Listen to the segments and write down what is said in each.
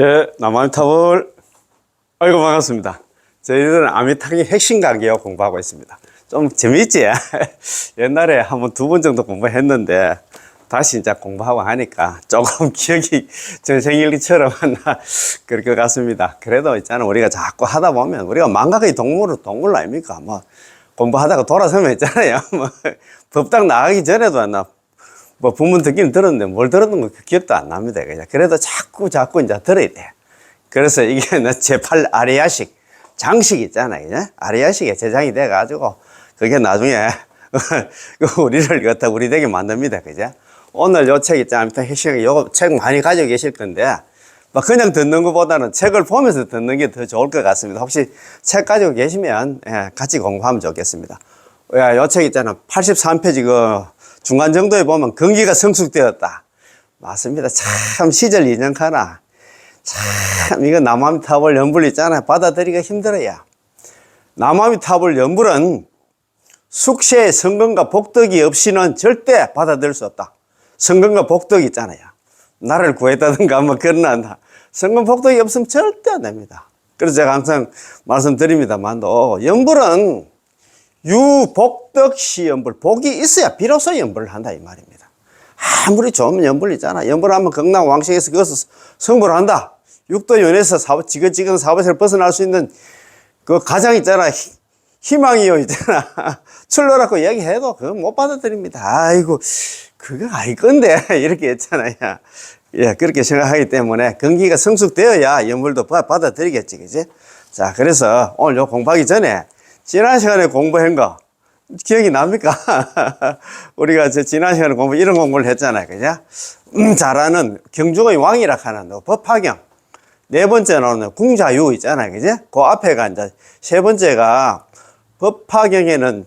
예, 남아미타볼. 아이고, 반갑습니다. 저희들은 아미타기 핵심 강의を공부하고 있습니다. 좀 재밌지? 옛날에 한번 두 번 정도 공부했는데, 다시 이제 공부하고 하니까 조금 기억이 전생일기처럼 그럴 것 같습니다. 그래도 있잖아, 우리가 자꾸 하다 보면, 우리가 망각의 동물 아닙니까? 뭐, 공부하다가 돌아서면 있잖아요. 뭐, 법당 나가기 전에도 뭐 부문 듣기는 들었는데 뭘 들었는 거 기억도 안 납니다. 그냥 그래도 자꾸 이제 들어야 돼. 그래서 이게 제8 아리아식 장식 있잖아요. 그냥 아리아식에 제장이 돼 가지고 그게 나중에 우리를 갖다 우리 되게 만듭니다. 그죠? 오늘 요 책 있잖아요. 핵심 요거 책 많이 가지고 계실 건데 막 그냥 듣는 것보다는 책을 보면서 듣는 게 더 좋을 것 같습니다. 혹시 책 가지고 계시면 같이 공부하면 좋겠습니다. 요 책 있잖아. 83페이지 중간 정도에 보면 경기가 성숙되었다. 맞습니다. 참 시절 인정하나. 참 이거 남아미타불 연불 있잖아요. 받아들이기가 힘들어요. 남아미타불 연불은 숙세의 성공과 복덕이 없이는 절대 받아들일 수 없다. 성공과 복덕이 있잖아요. 나를 구했다든가 뭐 그런 성공 복덕이 없으면 절대 안 됩니다. 그래서 제가 항상 말씀드립니다만도 연불은 유복덕시 연불, 복이 있어야 비로소 연불을 한다 이 말입니다. 아무리 좋은 연불 있잖아. 연불하면 경남 왕실에서 그것을 성불을 한다. 육도연에서 지긋지긋한 사법에서 벗어날 수 있는 그 가장 있잖아. 희망이요 있잖아. 출로라고 이야기해도 그거 못 받아들입니다. 아이고 그거 아닐 건데 이렇게 했잖아요. 예, 그렇게 생각하기 때문에 경기가 성숙되어야 연불도 받아들이겠지, 그지? 자, 그래서 오늘 요 공부하기 전에 지난 시간에 공부한 거 기억이 납니까? 우리가 지난 시간에 이런 공부를 했잖아요. 그죠? 잘하는 경주의 왕이라 하는 법화경. 네 번째 나오는 궁자유 있잖아요. 그죠? 그 앞에가 이제 세 번째가 법화경에는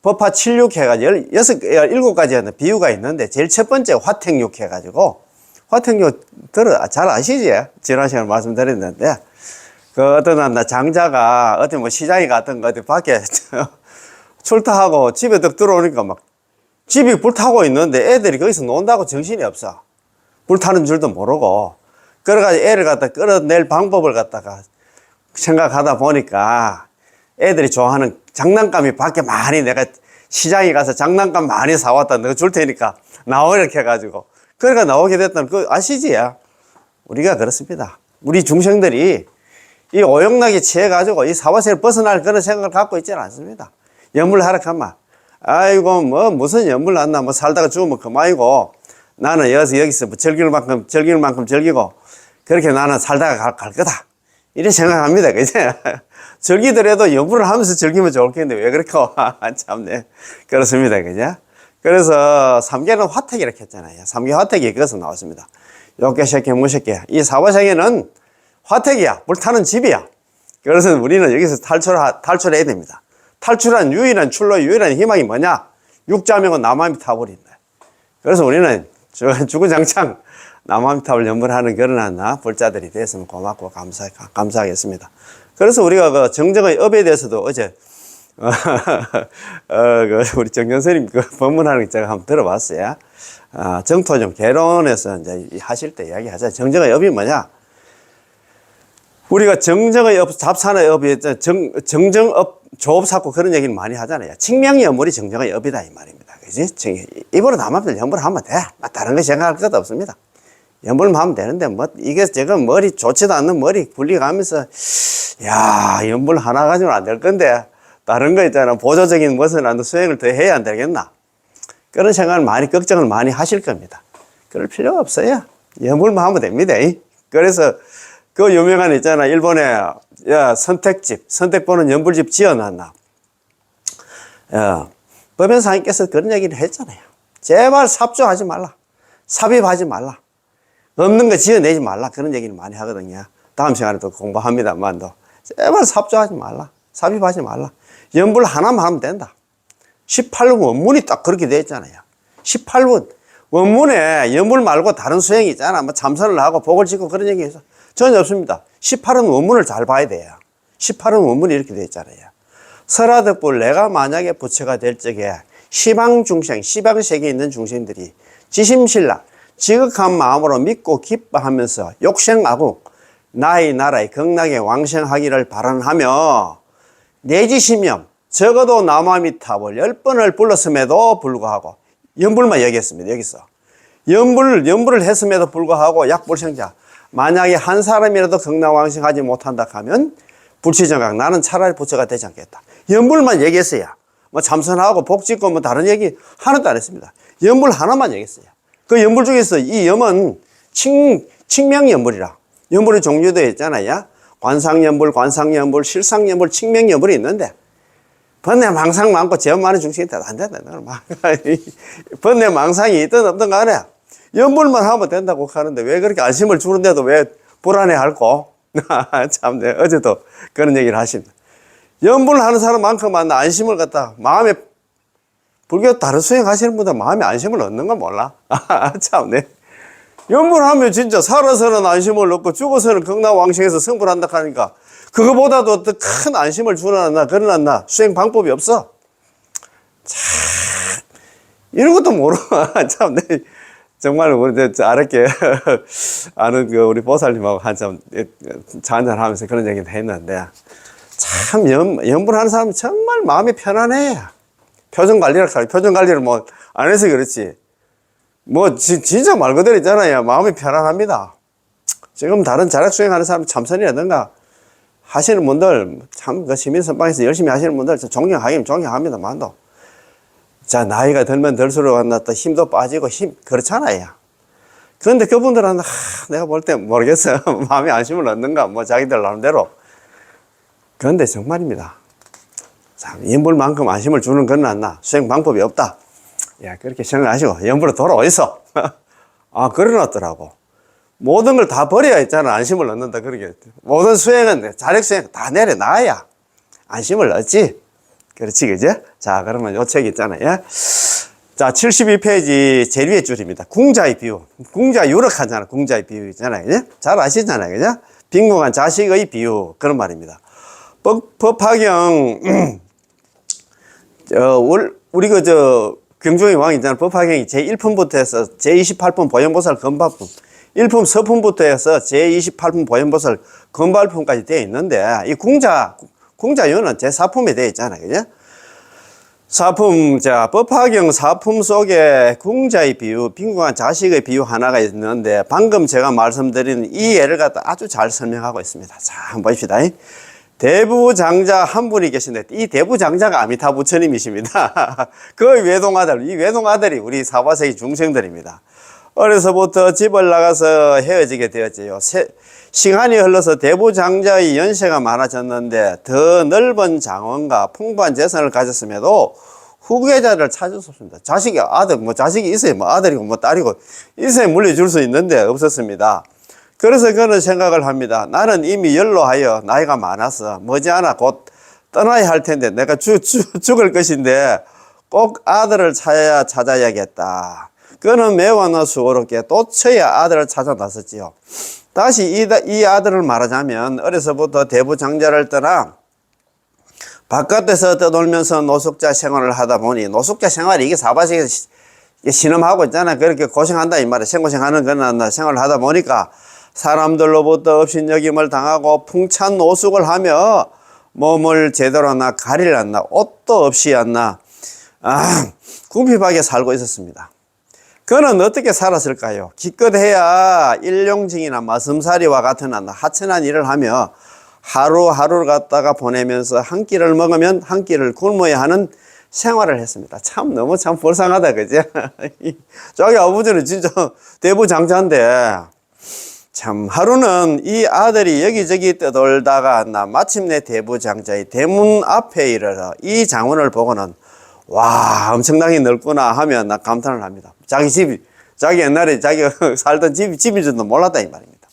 법화 76 해가지고 7가지 비유가 있는데 제일 첫 번째 화택육 해가지고 화택육 잘 아시지? 지난 시간에 말씀드렸는데 그 어떤 장자가 어디 뭐 시장에 갔던 거 어디 밖에 출타하고 집에 딱 들어오니까 막 집이 불타고 있는데 애들이 거기서 논다고 정신이 없어. 불타는 줄도 모르고. 그래가지고 애를 갖다 끌어낼 방법을 갖다가 생각하다 보니까 애들이 좋아하는 장난감이 밖에 많이 내가 시장에 가서 장난감 많이 사왔다. 내가 줄 테니까 나와 이렇게 해가지고. 그러니까 나오게 됐다는 그 아시지? 우리가 그렇습니다. 우리 중생들이 이 오용락에 취해가지고 이 사바세를 벗어날 그런 생각을 갖고 있지는 않습니다. 연불 하락하면, 아이고, 무슨 연불 났나, 살다가 죽으면 그만이고, 나는 여기서 즐길 만큼 즐기고, 그렇게 나는 살다가 갈 거다. 이런 생각합니다. 그죠? 즐기더라도 연불을 하면서 즐기면 좋을 텐데, 왜 그렇게, 참네. 그렇습니다. 그죠? 그래서 삼계는 화택 이렇게 했잖아요. 삼계 화택이 그것서 나왔습니다. 욕계, 색계, 무색계. 이 사바세계는 화택이야. 불타는 집이야. 그래서 우리는 여기서 탈출해야 됩니다. 탈출한 유일한 출로, 유일한 희망이 뭐냐? 육자명은 남아미타불입니다. 그래서 우리는 주구장창 남아미타불 연불하는 그런 불자들이 됐으면 고맙고 감사하겠습니다. 그래서 우리가 그 정정의 업에 대해서도 어제, 우리 정전선님 법문하는 거 제가 한번 들어봤어요. 정토좀 개론에서 이제 하실 때 이야기하자. 정정의 업이 뭐냐? 우리가 정정의 업, 잡산의 업이 정정업, 조업사고 그런 얘기를 많이 하잖아요. 칭명의 업물이 정정의 업이다 이 말입니다. 그지? 입으로 남아면 연불을 하면 돼. 다른 거 생각할 것도 없습니다. 연불만 하면 되는데 이게 지금 머리 좋지도 않는 머리 굴리가면서 야 연불 하나 가지고는 안 될 건데 다른 거 있잖아. 보조적인 무슨 수행을 더 해야 안 되겠나? 그런 생각을 걱정을 많이 하실 겁니다. 그럴 필요가 없어요. 연불만 하면 됩니다. 그래서 그 유명한 있잖아. 일본에 선택보는 연불집 지어놨나. 법연사님께서 그런 얘기를 했잖아요. 제발 삽조하지 말라. 삽입하지 말라. 없는 거 지어내지 말라. 그런 얘기를 많이 하거든요. 다음 시간에 또 공부합니다만도. 제발 삽조하지 말라. 삽입하지 말라. 연불 하나만 하면 된다. 18원 원문이 딱 그렇게 되어 있잖아요. 18원. 원문에 연불 말고 다른 수행이 있잖아. 참선을 하고 복을 짓고 그런 얘기 해서 전혀 없습니다. 18은 원문을 잘 봐야 돼요. 18은 원문이 이렇게 되어 있잖아요. 설화덕불 내가 만약에 부처가 될 적에 시방중생, 시방세계에 있는 중생들이 지심신락, 지극한 마음으로 믿고 기뻐하면서 욕생하고 나의 나라에 극락에 왕생하기를 발언하며 내지 10년 적어도 나무아미타불 10번을 불렀음에도 불구하고 연불만 얘기했습니다. 여기서 연불을 했음에도 불구하고 약불생자, 만약에 한 사람이라도 극락왕생하지 못한다 하면 불치정각, 나는 차라리 부처가 되지 않겠다. 연불만 얘기했어요. 뭐 참선하고 복짓고 뭐 다른 얘기 하나도 안 했습니다. 연불 하나만 얘기했어요. 그 연불 중에서 이 염은 칭명연불이라, 연불의 종류도 있잖아요. 관상연불, 관상연불, 실상연불, 칭명연불이 있는데 번뇌 망상 많고 죄업 많은 중생이 안 된다. 번뇌 망상이 있든 없든 간에 연불만 하면 된다고 하는데 왜 그렇게 안심을 주는데도 왜 불안해할꼬? 참, 네, 어제도 그런 얘기를 하십니다. 연불을 하는 사람만큼만 안심을 갖다 마음에, 불교 다른 수행하시는 분들 마음에 안심을 얻는 건 몰라. 참, 네. 연불하면 진짜 살아서는 안심을 얻고 죽어서는 극락왕생에서 성불한다 하니까 그거보다도 더 큰 안심을 주나 그러나 수행 방법이 없어. 참, 이런 것도 모르. 참, 네. 정말 우리 아랫게 아는 그 우리 보살님하고 한참 잔잔하면서 그런 얘기를 했는데 참 연불하는 사람은 정말 마음이 편안해. 표정 관리를 뭐 안 해서 그렇지. 뭐 진짜 말 그대로 있잖아요. 마음이 편안합니다. 지금 다른 자력 수행하는 사람 참선이라든가 하시는 분들 참 그 시민선방에서 열심히 하시는 분들 존경하기는 존경합니다만도 자, 나이가 들면 들수록 또 힘도 빠지고 그렇잖아요. 그런데 그분들은, 내가 볼 때 모르겠어요. 마음에 안심을 얻는가, 뭐 자기들 나름대로. 그런데 정말입니다. 참, 연불만큼 안심을 주는 건 않나. 수행 방법이 없다. 야, 그렇게 생각하시고, 연불로 돌아오이소. 아, 그러놨더라고. 모든 걸 다 버려야 있잖아. 안심을 얻는다. 그러게. 모든 수행은, 자력수행 다 내려놔야 안심을 얻지. 그렇지, 그죠? 자, 그러면 요 책 있잖아요. 자, 72페이지 제일 위에 줄입니다. 궁자의 비유. 궁자 유력하잖아. 궁자의 비유 있잖아요. 그죠? 잘 아시잖아요. 그죠? 빈궁한 자식의 비유. 그런 말입니다. 법화경, 우리 경종의 왕 있잖아요. 법화경이 제1품부터 해서 제28품 보현보살 건발품, 1품 서품부터 해서 제28품 보현보살 건발품까지 되어 있는데, 이 궁자유는 제4품에 되어 있잖아요. 그죠? 4품, 자, 법화경 4품 속에 궁자의 비유, 빈궁한 자식의 비유 하나가 있는데, 방금 제가 말씀드린 이 예를 갖다 아주 잘 설명하고 있습니다. 자, 한번 봅시다. 대부장자 한 분이 계신데, 이 대부장자가 아미타 부처님이십니다. 그 외동아들, 이 외동아들이 우리 사바세기 중생들입니다. 어려서부터 집을 나가서 헤어지게 되었지요. 시간이 흘러서 대부장자의 연세가 많아졌는데 더 넓은 장원과 풍부한 재산을 가졌음에도 후계자를 찾을 수 없습니다. 자식이 있어야 뭐 아들이고 뭐 딸이고 있어야 물려줄 수 있는데 없었습니다. 그래서 그는 생각을 합니다. 나는 이미 연로하여 나이가 많아서 머지않아 곧 떠나야 할 텐데 내가 죽을 것인데 꼭 아들을 찾아야겠다. 그는 매우 수고롭게 또쳐야 아들을 찾아 나섰지요. 다시 이 아들을 말하자면 어려서부터 대부장자를 떠나 바깥에서 떠돌면서 노숙자 생활을 하다 보니 노숙자 생활이 이게 사바세계에서 신음하고 있잖아. 그렇게 고생한다 이 말이야. 생고생하는 그런 생활을 하다 보니까 사람들로부터 업신여김을 당하고 풍찬 노숙을 하며 몸을 제대로 가릴 않나 옷도 없이 않나 궁핍하게 살고 있었습니다. 그는 어떻게 살았을까요? 기껏해야 일용직이나 마슴살이와 같은 하찮은 일을 하며 하루하루를 갖다가 보내면서 한 끼를 먹으면 한 끼를 굶어야 하는 생활을 했습니다. 너무 불쌍하다, 그죠? 자기 아버지는 진짜 대부장자인데, 하루는 이 아들이 여기저기 떠돌다가 마침내 대부장자의 대문 앞에 이르러 이 장원을 보고는 와, 엄청나게 넓구나 하면 감탄을 합니다. 자기 옛날에 자기가 살던 집인 줄도 몰랐다 이 말입니다.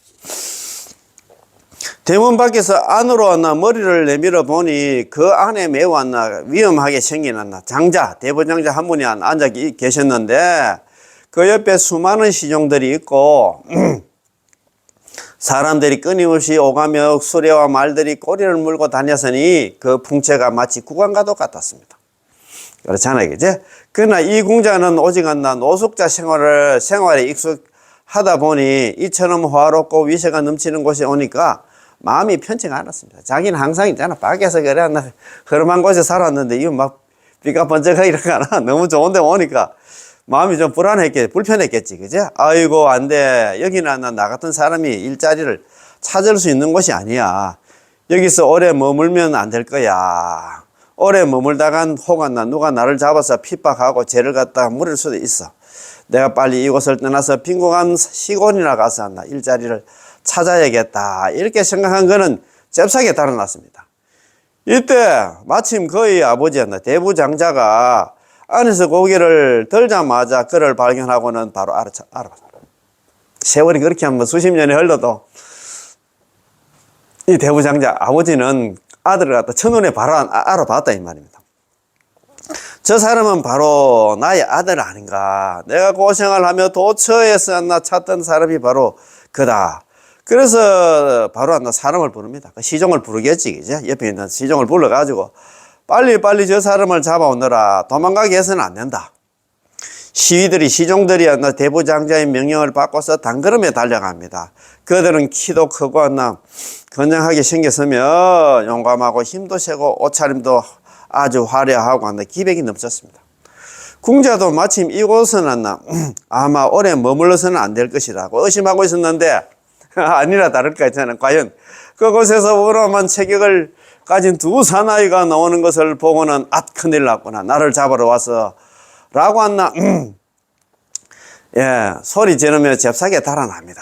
대문 밖에서 안으로 머리를 내밀어 보니 그 안에 매우 위험하게 생긴 대부장자 한 분이 앉아 계셨는데 그 옆에 수많은 시종들이 있고 사람들이 끊임없이 오가며 수레와 말들이 꼬리를 물고 다녔으니 그 풍채가 마치 국왕과도 같았습니다. 그렇잖아요, 그죠? 그러나 이 궁자는 오직 노숙자 생활에 하다 보니 이처럼 화롭고 위세가 넘치는 곳에 오니까 마음이 편치가 않았습니다. 자기는 항상 있잖아. 밖에서 그래, 나 흐름한 곳에 살았는데, 이거 막 비가 번쩍하게 이러거나 너무 좋은 데 오니까 마음이 좀 불편했겠지. 그죠? 아이고, 안 돼. 여기는 나 같은 사람이 일자리를 찾을 수 있는 곳이 아니야. 여기서 오래 머물면 안 될 거야. 오래 머물다간 혹은 누가 나를 잡아서 핍박하고 죄를 갖다가 물을 수도 있어. 내가 빨리 이곳을 떠나서 빈곤한 시골이나 가서 일자리를 찾아야겠다. 이렇게 생각한 거는 잽싸게 달아났습니다. 이때 마침 그의 아버지였나 대부장자가 안에서 고개를 들자마자 그를 발견하고는 바로 알아봤습니다. 세월이 그렇게 한번 수십 년이 흘러도 이 대부장자 아버지는 아들을 갖다 첫눈에 바로 알아봤다 이 말입니다. 저 사람은 바로 나의 아들 아닌가. 내가 고생을 하며 도처에서 찾던 사람이 바로 그다. 그래서 바로 사람을 부릅니다. 시종을 부르겠지, 그죠? 옆에 있는 시종을 불러가지고 빨리 저 사람을 잡아오너라. 도망가게 해서는 안 된다. 시종들이 대부장자의 명령을 받고서 단걸음에 달려갑니다. 그들은 키도 크고 건장하게 생겼으며 용감하고 힘도 세고 옷차림도 아주 화려하고 기백이 넘쳤습니다. 궁자도 마침 이곳은 아마 오래 머물러서는 안 될 것이라고 의심하고 있었는데 아니라 다를까 했잖아요. 과연 그곳에서 우람한 체격을 가진 두 사나이가 나오는 것을 보고는 큰일 났구나. 나를 잡으러 왔어. 라고 예, 소리 지르며 잽싸게 달아납니다.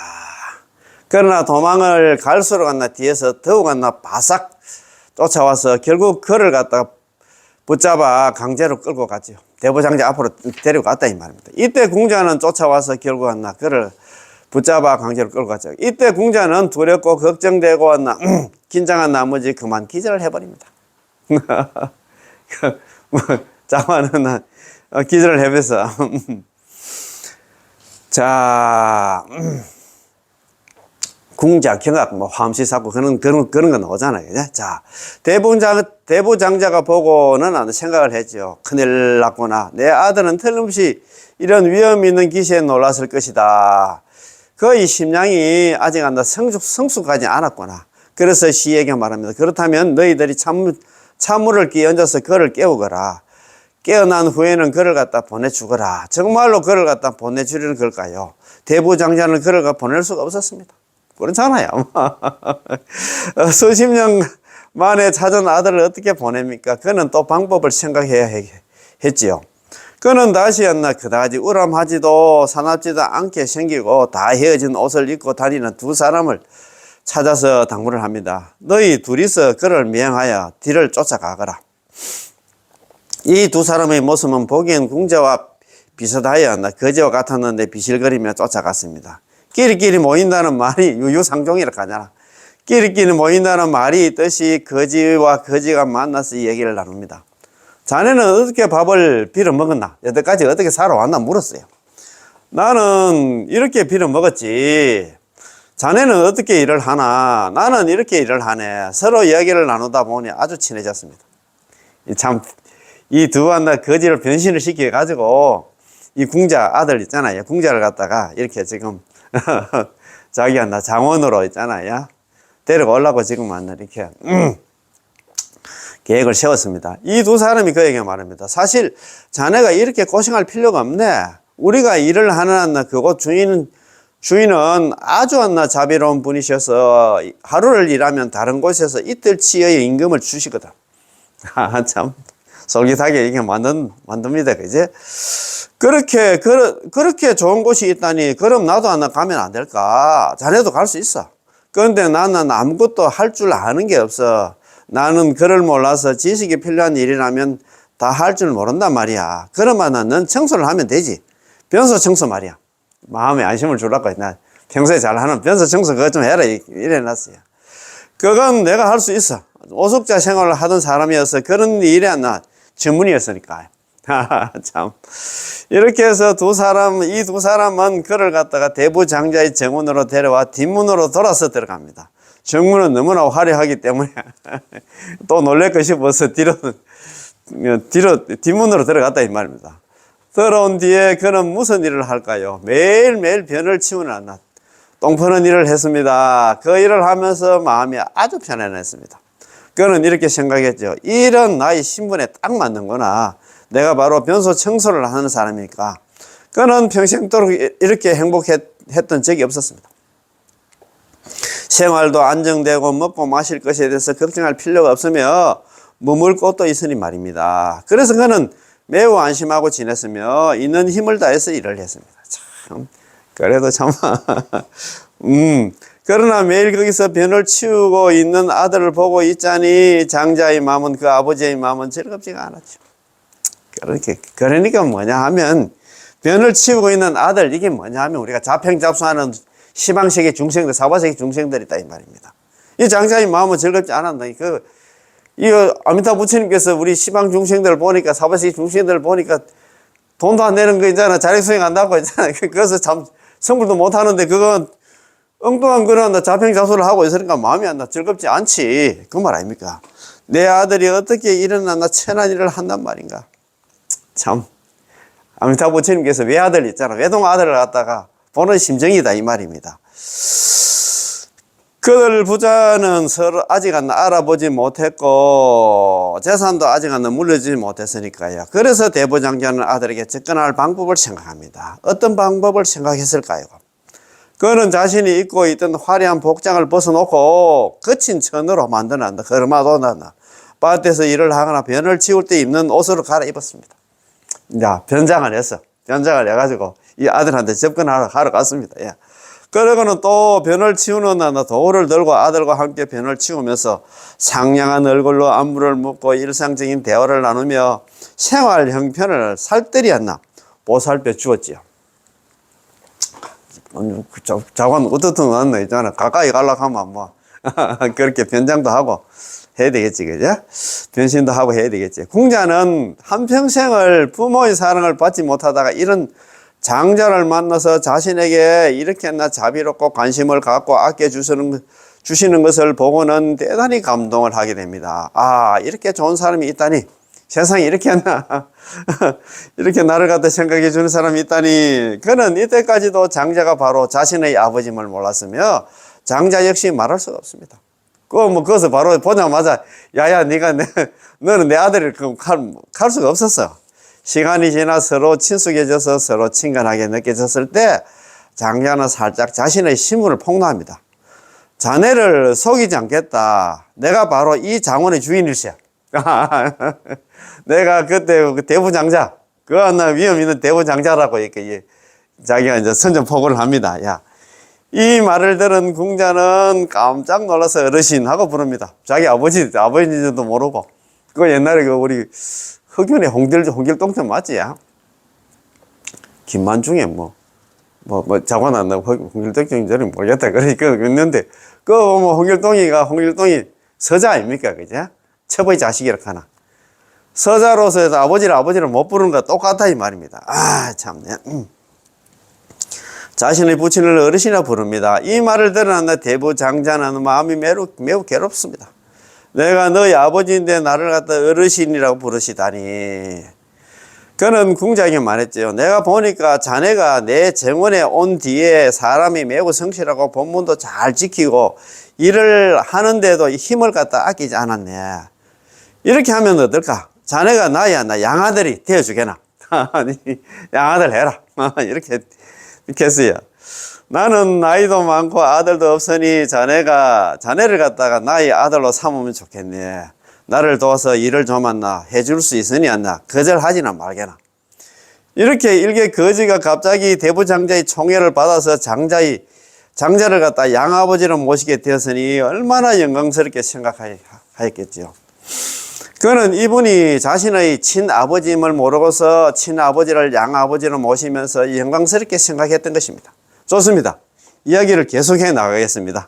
그러나 도망을 갈수록 뒤에서 더욱 바삭 쫓아와서 결국 그를 갖다가 붙잡아 강제로 끌고 갔죠. 대부장자 앞으로 데리고 갔다 이 말입니다. 이때 궁자는 쫓아와서 결국 그를 붙잡아 강제로 끌고 갔죠. 이때 궁자는 두렵고 걱정되고 긴장한 나머지 그만 기절을 해버립니다. 자만은 기절을 해버려서 자 궁자, 경악, 화엄시사고 그런 거 나오잖아요. 그죠? 자, 대부장자가 보고는 생각을 했죠. 큰일 났구나. 내 아들은 틀림없이 이런 위험 있는 기세에 놀랐을 것이다. 그의 심량이 아직 성숙하지 않았구나. 그래서 시에게 말합니다. 그렇다면 너희들이 찬물을 끼얹어서 그를 깨우거라. 깨어난 후에는 그를 갖다 보내주거라. 정말로 그를 갖다 보내주려는 걸까요? 대부장자는 그를 갖다 보낼 수가 없었습니다. 그렇잖아요. 수십 년 만에 찾은 아들을 어떻게 보냅니까? 그는 또 방법을 생각해야 했지요. 그는 다시 그다지 우람하지도 사납지도 않게 생기고 다 헤어진 옷을 입고 다니는 두 사람을 찾아서 당부를 합니다. 너희 둘이서 그를 미행하여 뒤를 쫓아가거라. 이 두 사람의 모습은 보기엔 궁자와 비슷하여 거지와 같았는데 비실거리며 쫓아갔습니다. 끼리끼리 모인다는 말이 유유상종이라고 하잖아. 끼리끼리 모인다는 말이 있듯이 거지와 거지가 만나서 얘기를 나눕니다. 자네는 어떻게 밥을 빌어 먹었나? 여태까지 어떻게 살아왔나 물었어요. 나는 이렇게 빌어 먹었지. 자네는 어떻게 일을 하나? 나는 이렇게 일을 하네. 서로 이야기를 나누다 보니 아주 친해졌습니다. 참, 이 두 거지를 변신을 시켜가지고 이 궁자 아들 있잖아요. 궁자를 갖다가 이렇게 지금 자기가 장원으로 있잖아요. 데려오려고 지금 이렇게 계획을 세웠습니다. 이 두 사람이 그에게 말합니다. 사실 자네가 이렇게 고생할 필요가 없네. 우리가 일을 하는 그곳 주인은 아주 자비로운 분이셔서 하루를 일하면 다른 곳에서 이틀치의 임금을 주시거든. 참 솔깃하게 이렇게 만듭니다. 그지? 그렇게 좋은 곳이 있다니, 그럼 나도 가면 안 될까? 자네도 갈 수 있어. 그런데 나는 아무것도 할 줄 아는 게 없어. 나는 글을 몰라서 지식이 필요한 일이라면 다 할 줄 모른단 말이야. 그러면 넌 청소를 하면 되지. 변소 청소 말이야. 마음에 안심을 주려고. 나 평소에 잘하는 변소 청소 그거 좀 해라. 이래놨어요. 그건 내가 할 수 있어. 오숙자 생활을 하던 사람이어서 그런 일에 전문이었으니까. 참. 이렇게 해서 이 두 사람은 그를 갖다가 대부장자의 정문으로 데려와 뒷문으로 돌아서 들어갑니다. 정문은 너무나 화려하기 때문에 또 놀랄 것이 없어서 뒷문으로 들어갔다 이 말입니다. 들어온 뒤에 그는 무슨 일을 할까요? 매일매일 변을 치우는 안나 똥 푸는 일을 했습니다. 그 일을 하면서 마음이 아주 편안했습니다. 그는 이렇게 생각했죠. 이런 나의 신분에 딱 맞는구나. 내가 바로 변소 청소를 하는 사람이니까. 그는 평생도록 이렇게 행복했던 적이 없었습니다. 생활도 안정되고 먹고 마실 것에 대해서 걱정할 필요가 없으며 머물 곳도 있으니 말입니다. 그래서 그는 매우 안심하고 지냈으며 있는 힘을 다해서 일을 했습니다. 참 그래도 참 그러나 매일 거기서 변을 치우고 있는 아들을 보고 있자니 장자의 마음은 그 아버지의 마음은 즐겁지가 않았죠. 그러니까 뭐냐 하면 변을 치우고 있는 아들 이게 뭐냐 하면 우리가 자평잡수하는 시방세계 중생들 사바세계 중생들이 있다 이 말입니다. 이 장자의 마음은 즐겁지 않았다. 이거 아미타 부처님께서 우리 시방 중생들을 보니까 사바세계 중생들을 보니까 돈도 안 내는 거 있잖아. 자력수행 한다고 했잖아. 그래서 참 성불도 못 하는데 그건 엉뚱한 거는 자평잡수를 하고 있으니까 마음이 안 나. 즐겁지 않지. 그 말 아닙니까? 내 아들이 어떻게 일어났나 천한 일을 한단 말인가. 참 아미타 부처님께서 외아들 있잖아. 외동 아들을 갖다가 보는 심정이다 이 말입니다. 그들 부자는 서로 아직 알아보지 못했고 재산도 아직 물려주지 못했으니까요. 그래서 대부장자는 아들에게 접근할 방법을 생각합니다. 어떤 방법을 생각했을까요? 그는 자신이 입고 있던 화려한 복장을 벗어놓고 거친 천으로 만들어낸다. 거름아도난다. 밭에서 일을 하거나 변을 치울 때 입는 옷으로 갈아입었습니다. 자, 변장을 했어. 변장을 해가지고 이 아들한테 접근하러 갔습니다. 예. 그러고는 또 변을 치우는 날 도구를 들고 아들과 함께 변을 치우면서 상냥한 얼굴로 안부를 묻고 일상적인 대화를 나누며 생활 형편을 살뜰히 했나 보살펴 주었지요. 자관 어떻든 왔나 있잖아. 가까이 가려고 하면 뭐 그렇게 변장도 하고 해야 되겠지, 그죠? 변신도 하고 해야 되겠지. 궁자는 한평생을 부모의 사랑을 받지 못하다가 이런 장자를 만나서 자신에게 이렇게나 자비롭고 관심을 갖고 아껴주시는 것을 보고는 대단히 감동을 하게 됩니다. 아, 이렇게 좋은 사람이 있다니. 세상에 이렇게 이렇게 나를 갖다 생각해 주는 사람이 있다니. 그는 이때까지도 장자가 바로 자신의 아버지임을 몰랐으며 장자 역시 말할 수가 없습니다. 그것을 바로 보자마자 야야 너는 내 아들을 갈 수가 없었어. 시간이 지나 서로 친숙해져서 서로 친근하게 느껴졌을 때 장자는 살짝 자신의 신분을 폭로합니다. 자네를 속이지 않겠다. 내가 바로 이 장원의 주인일세. 내가 그때 대부장자, 나 위험 있는 대부장자라고 이렇게 자기가 이제 선전포고를 합니다. 야, 이 말을 들은 궁자는 깜짝 놀라서 어르신하고 부릅니다. 자기 아버지인지도 모르고. 그거 옛날에 우리 흑윤의 홍길동전 맞지? 야? 김만중에 자관 안 나고 홍길동전이 모르겠다. 그러니까 있는데, 홍길동이 서자 아닙니까? 그죠? 첩의 자식이라 하나. 서자로서 해서 아버지를 못 부르는 거 똑같다 이 말입니다. 아, 참네. 자신의 부친을 어르신이라 부릅니다. 이 말을 들은 대부장자는 마음이 매우 괴롭습니다. 내가 너희 아버지인데 나를 갖다 어르신이라고 부르시다니. 그는 궁자에게 말했죠. 내가 보니까 자네가 내 정원에 온 뒤에 사람이 매우 성실하고 본분도 잘 지키고 일을 하는데도 힘을 갖다 아끼지 않았네. 이렇게 하면 어떨까? 자네가 나 양아들이 되어주게나. 양아들 해라. 이렇게 했어요. 나는 나이도 많고 아들도 없으니 자네를 갖다가 나의 아들로 삼으면 좋겠네. 나를 도와서 일을 좀 해줄 수 있으니 않나. 거절하지나 말게나. 이렇게 일개 거지가 갑자기 대부장자의 총애를 받아서 장자를 갖다 양아버지로 모시게 되었으니 얼마나 영광스럽게 생각하였겠지요. 그는 이분이 자신의 친아버지임을 모르고서 친아버지를 양아버지로 모시면서 영광스럽게 생각했던 것입니다. 좋습니다. 이야기를 계속해 나가겠습니다.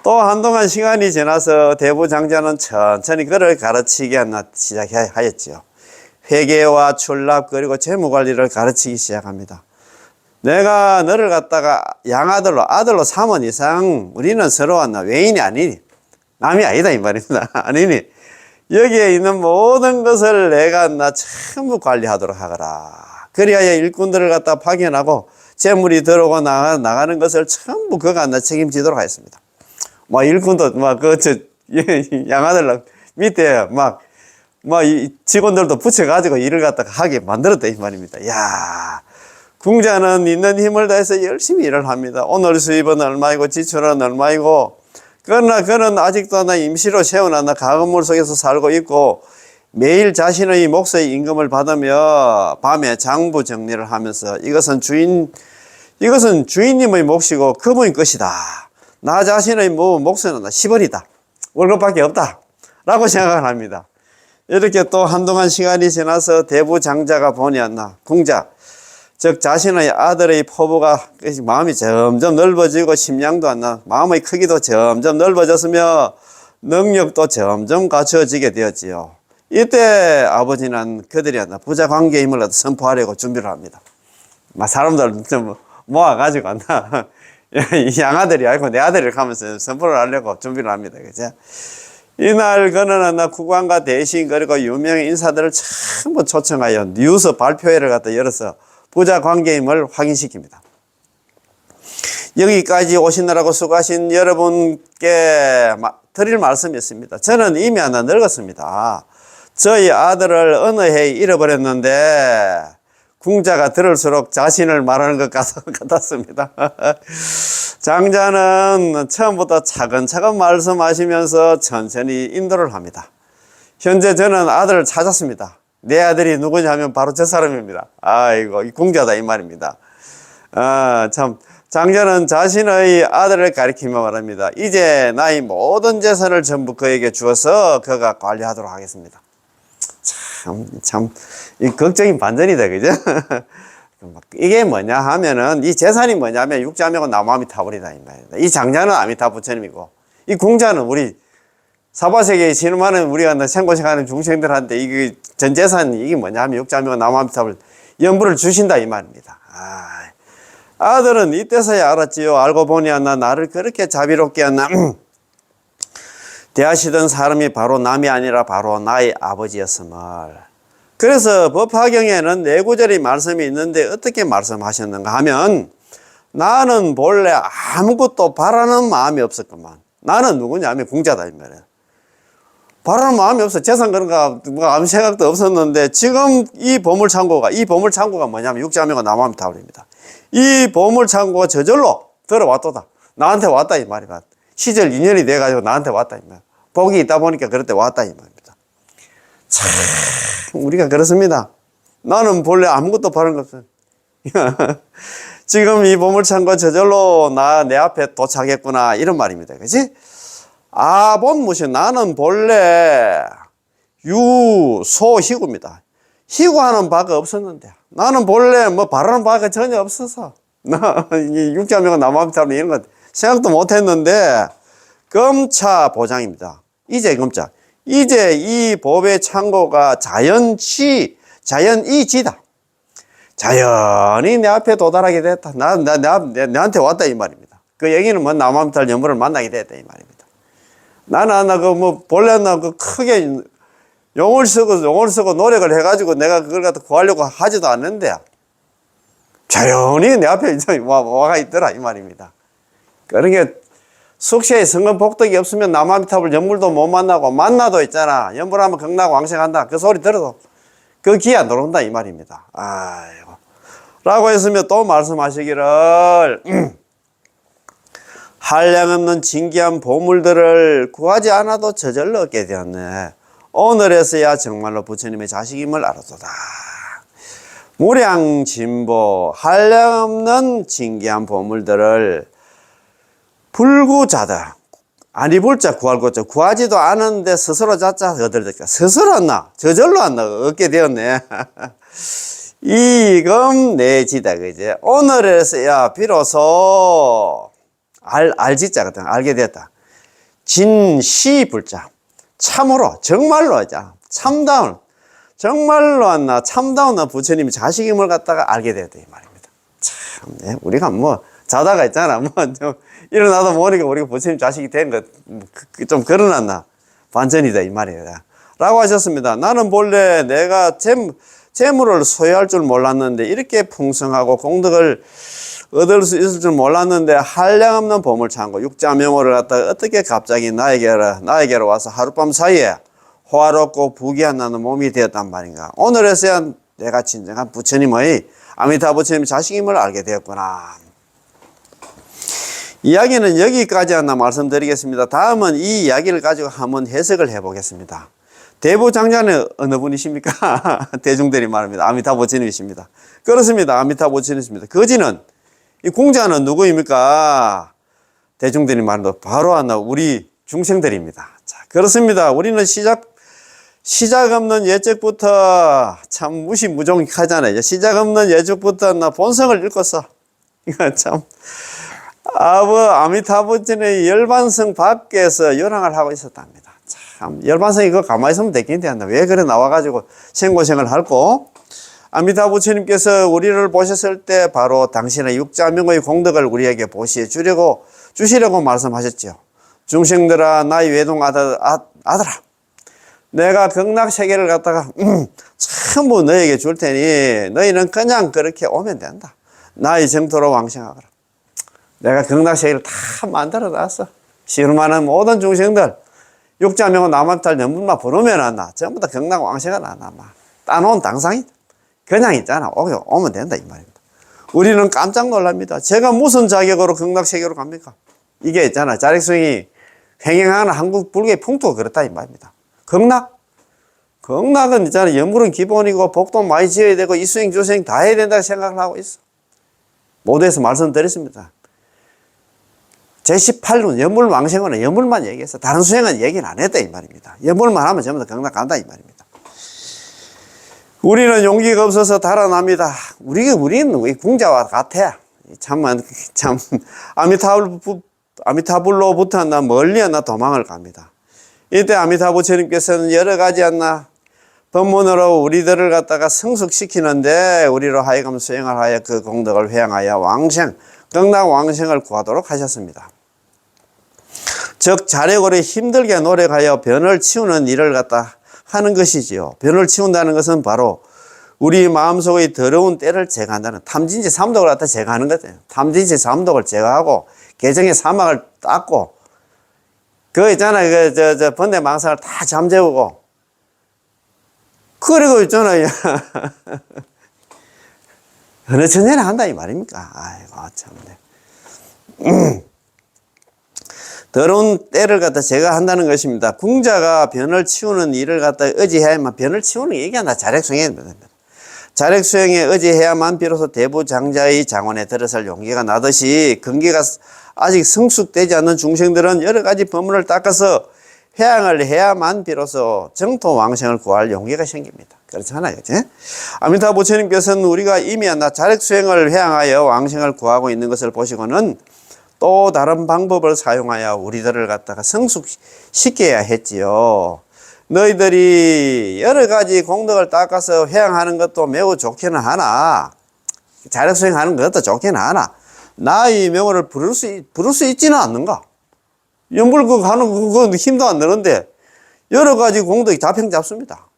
또 한동안 시간이 지나서 대부장자는 천천히 그를 가르치기 시작하였지요. 회계와 출납 그리고 재무관리를 가르치기 시작합니다. 내가 너를 갖다가 아들로 삼은 이상 우리는 서로 외인이 아니니 남이 아니다 이 말입니다. 아니니 여기에 있는 모든 것을 내가 나 전부 관리하도록 하거라. 그리하여 일꾼들을 갖다 파견하고 재물이 들어오고 나가는 것을 전부 그가 나 책임지도록 하였습니다. 뭐 일꾼도 양아들 밑에 이 직원들도 붙여가지고 일을 갖다가 하게 만들었다 이 말입니다. 야, 궁자는 있는 힘을 다해서 열심히 일을 합니다. 오늘 수입은 얼마이고 지출은 얼마이고, 그러나 그는 아직도 임시로 세워놨나 가건물 속에서 살고 있고 매일 자신의 몫의 임금을 받으며 밤에 장부 정리를 하면서 이것은 주인님의 몫이고 그분의 것이다. 나 자신의 몫은 10원이다. 월급밖에 없다. 라고 생각을 합니다. 이렇게 또 한동안 시간이 지나서 대부 장자가 보니 궁자, 즉 자신의 아들의 포부가 마음이 점점 넓어지고 심량도 마음의 크기도 점점 넓어졌으며 능력도 점점 갖추어지게 되었지요. 이때 아버지는 그들이 부자 관계임을 선포하려고 준비를 합니다. 사람들 좀 모아가지고 이 양아들이 아니고 내 아들을 하면서 선포를 하려고 준비를 합니다. 그죠? 이날 그는 국왕과 대신 그리고 유명 인사들을 전부 초청하여 뉴스 발표회를 열어서 부자 관계임을 확인시킵니다. 여기까지 오시느라고 수고하신 여러분께 드릴 말씀이 있습니다. 저는 이미 늙었습니다. 저희 아들을 어느 해에 잃어버렸는데 궁자가 들을수록 자신을 말하는 것 같았습니다. 장자는 처음부터 차근차근 말씀하시면서 천천히 인도를 합니다. 현재 저는 아들을 찾았습니다. 내 아들이 누구냐 하면 바로 저 사람입니다. 아이고, 이 궁자다 이 말입니다. 참 장자는 자신의 아들을 가리키며 말합니다. 이제 나의 모든 재산을 전부 그에게 주어서 그가 관리하도록 하겠습니다. 이 걱정이 반전이다, 그죠? 이게 뭐냐 하면은, 이 재산이 뭐냐 하면 육자명은 나무 아미타불이다, 이 말이다. 이 장자는 아미타 부처님이고, 이 궁자는 우리 사바세계에 신음하는 우리가 생고생하는 중생들한테 이게 전 재산이 이게 뭐냐 하면 육자명은 나무 아미타불 연부를 주신다, 이 말입니다. 아들은 이때서야 알았지요. 알고 보니 나를 그렇게 자비롭게 대하시던 사람이 바로 남이 아니라 바로 나의 아버지였음을. 그래서 법화경에는 네 구절의 말씀이 있는데 어떻게 말씀하셨는가 하면, 나는 본래 아무것도 바라는 마음이 없었구만. 나는 누구냐 하면 궁자다 이 말이야. 바라는 마음이 없어. 재산 그런 거 아무 생각도 없었는데 지금 이 보물창고가 뭐냐면 육자명과 나무아미타불입니다. 이 보물창고가 저절로 들어왔도다. 나한테 왔다 이 말이야. 시절 인연이 돼가지고 나한테 왔다 이 말이야. 복이 있다 보니까 그럴 때 왔다 이 말입니다. 참 우리가 그렇습니다. 나는 본래 아무것도 바라는 거 없어요. 지금 이 보물창고 저절로 내 앞에 도착했구나 이런 말입니다. 그치? 본무시 나는 본래 유소희구입니다. 희구하는 바가 없었는데 나는 본래 바라는 바가 전혀 없어서 육자명은 나무아미타불 이런 거 생각도 못했는데 검차 보장입니다. 이제 검차. 이제 이 법의 창고가 자연이지다. 자연이 내 앞에 도달하게 됐다. 내한테 왔다 이 말입니다. 그 얘기는 나무아미타불 연부를 만나게 됐다 이 말입니다. 나는 본래 크게 용을 쓰고 노력을 해가지고 내가 그걸 갖다 구하려고 하지도 않는데 자연히 내 앞에 이제 와가 있더라 이 말입니다. 그러니까 숙세에 성금 복덕이 없으면 나무아미타불 연물도 못 만나도 있잖아. 연불하면 극락고 왕생한다. 그 소리 들어도 그 기회 안 들어온다 이 말입니다. 아이고. 라고 했으면 또 말씀하시기를 한량없는 진귀한 보물들을 구하지 않아도 저절로 얻게 되었네. 오늘에서야 정말로 부처님의 자식임을 알았도다. 무량진보 한량없는 진귀한 보물들을 불구자다. 아니 불자 구할 것자 구하지도 않았는데 스스로 자자 얻을까 스스로 왔나 저절로 왔나 얻게 되었네. 이금 내지다 그제. 오늘에서야 비로소 알지자거든. 알게 되었다. 진시불자 참으로 정말로 하자 참다운 정말로 왔나 참다운 부처님이 자식임을 갖다가 알게 되었다 이 말입니다. 참 우리가 자다가 있잖아 일어나도 모르니까 우리가 부처님 자식이 된 것 좀 걸어놨나 반전이다 이 말이에요. 라고 하셨습니다. 나는 본래 내가 재물을 소유할 줄 몰랐는데 이렇게 풍성하고 공덕을 얻을 수 있을 줄 몰랐는데 한량없는 보물 창고 육자명호를 갖다가 어떻게 갑자기 나에게로 와서 하룻밤 사이에 호화롭고 부귀한 나는 몸이 되었단 말인가. 오늘에서야 내가 진정한 부처님의 아미타 부처님 자식임을 알게 되었구나. 이야기는 여기까지 하나 말씀드리겠습니다. 다음은 이 이야기를 가지고 한번 해석을 해보겠습니다. 대부장자는 어느 분이십니까? 대중들이 말합니다. 아미타 부처님이십니다. 그렇습니다. 아미타 부처님이십니다. 거지는 이 공자는 누구입니까? 대중들이 말하는 바로 하나 우리 중생들입니다. 자, 그렇습니다. 우리는 시작 없는 예적부터 참 무시무종하잖아요. 시작 없는 예적부터 나 본성을 읽었어. 이거 참 아미타부처의 열반성 밖에서 요랑을 하고 있었답니다. 참 열반성이 그거 가만히 있으면 되긴 되었나. 왜 그래 나와가지고 생고생을 하고. 아미타부처님께서 우리를 보셨을 때 바로 당신의 육자명의 공덕을 우리에게 주시려고 말씀하셨죠. 중생들아 나의 외동 아들아 내가 극락세계를 갖다가 전부 너에게 줄 테니 너희는 그냥 그렇게 오면 된다. 나의 정토로 왕생하거라. 내가 극락세계를 다 만들어 놨어. 시름하는 모든 중생들 육자명은 남한탈 연분만 부르면 안나 전부 다 극락 왕생을 안 남아. 따놓은 당상이다. 그냥 있잖아. 오면 된다 이 말입니다. 우리는 깜짝 놀랍니다. 제가 무슨 자격으로 극락세계로 갑니까? 이게 있잖아. 자력수행이 횡행하는 한국 불교의 풍토가 그렇다 이 말입니다. 극락은 있잖아. 연불은 기본이고 복도 많이 지어야 되고 이수행 주수행 다 해야 된다고 생각을 하고 있어. 모두에서 말씀드렸습니다. 제18론 연불 왕생은 연불만 얘기했어. 다른 수행은 얘기는 안 했다 이 말입니다. 연불만 하면 전부 다 극락 간다 이 말입니다. 우리는 용기가 없어서 달아납니다. 우리는 궁자와 같아. 참 아미타불로부터 나 멀리 도망을 갑니다. 이때 아미타부처님께서는 여러 가지 법문으로 우리들을 갖다가 성숙시키는데 우리로 하여금 수행을 하여 그 공덕을 회양하여 극락 왕생을 구하도록 하셨습니다. 즉 자력으로 힘들게 노력하여 변을 치우는 일을 갖다 하는 것이지요. 변을 치운다는 것은 바로 우리 마음속의 더러운 때를 제거한다는 탐진치 삼독을 갖다 제거하는 거예요. 탐진치 삼독을 제거하고 개정의 사막을 닦고 그거 있잖아요. 번뇌망상을 다 잠재우고 그리고 있잖아요. 어느 천년에 한다 이 말입니까? 아이고 참네. 더러운 때를 갖다 제거한다는 것입니다. 궁자가 변을 치우는 일을 갖다 의지해야만 변을 치우는 얘기가 자력수행에 자력수행에 의지해야만 비로소 대부장자의 장원에 들어설 용기가 나듯이 근기가 아직 성숙되지 않는 중생들은 여러 가지 법문을 닦아서 회양을 해야만 비로소 정토 왕생을 구할 용기가 생깁니다. 그렇잖아요. 그치? 아미타 부처님께서는 우리가 이미 자력수행을 회양하여 왕생을 구하고 있는 것을 보시고는 또 다른 방법을 사용하여 우리들을 갖다가 성숙시켜야 했지요. 너희들이 여러 가지 공덕을 닦아서 회양하는 것도 매우 좋기는 하나 자력수행하는 것도 좋기는 하나 나의 명호를 부를 수 있지는 않는가? 연불 가는 그거 힘도 안 드는데 여러 가지 공덕이 잡형 잡습니다.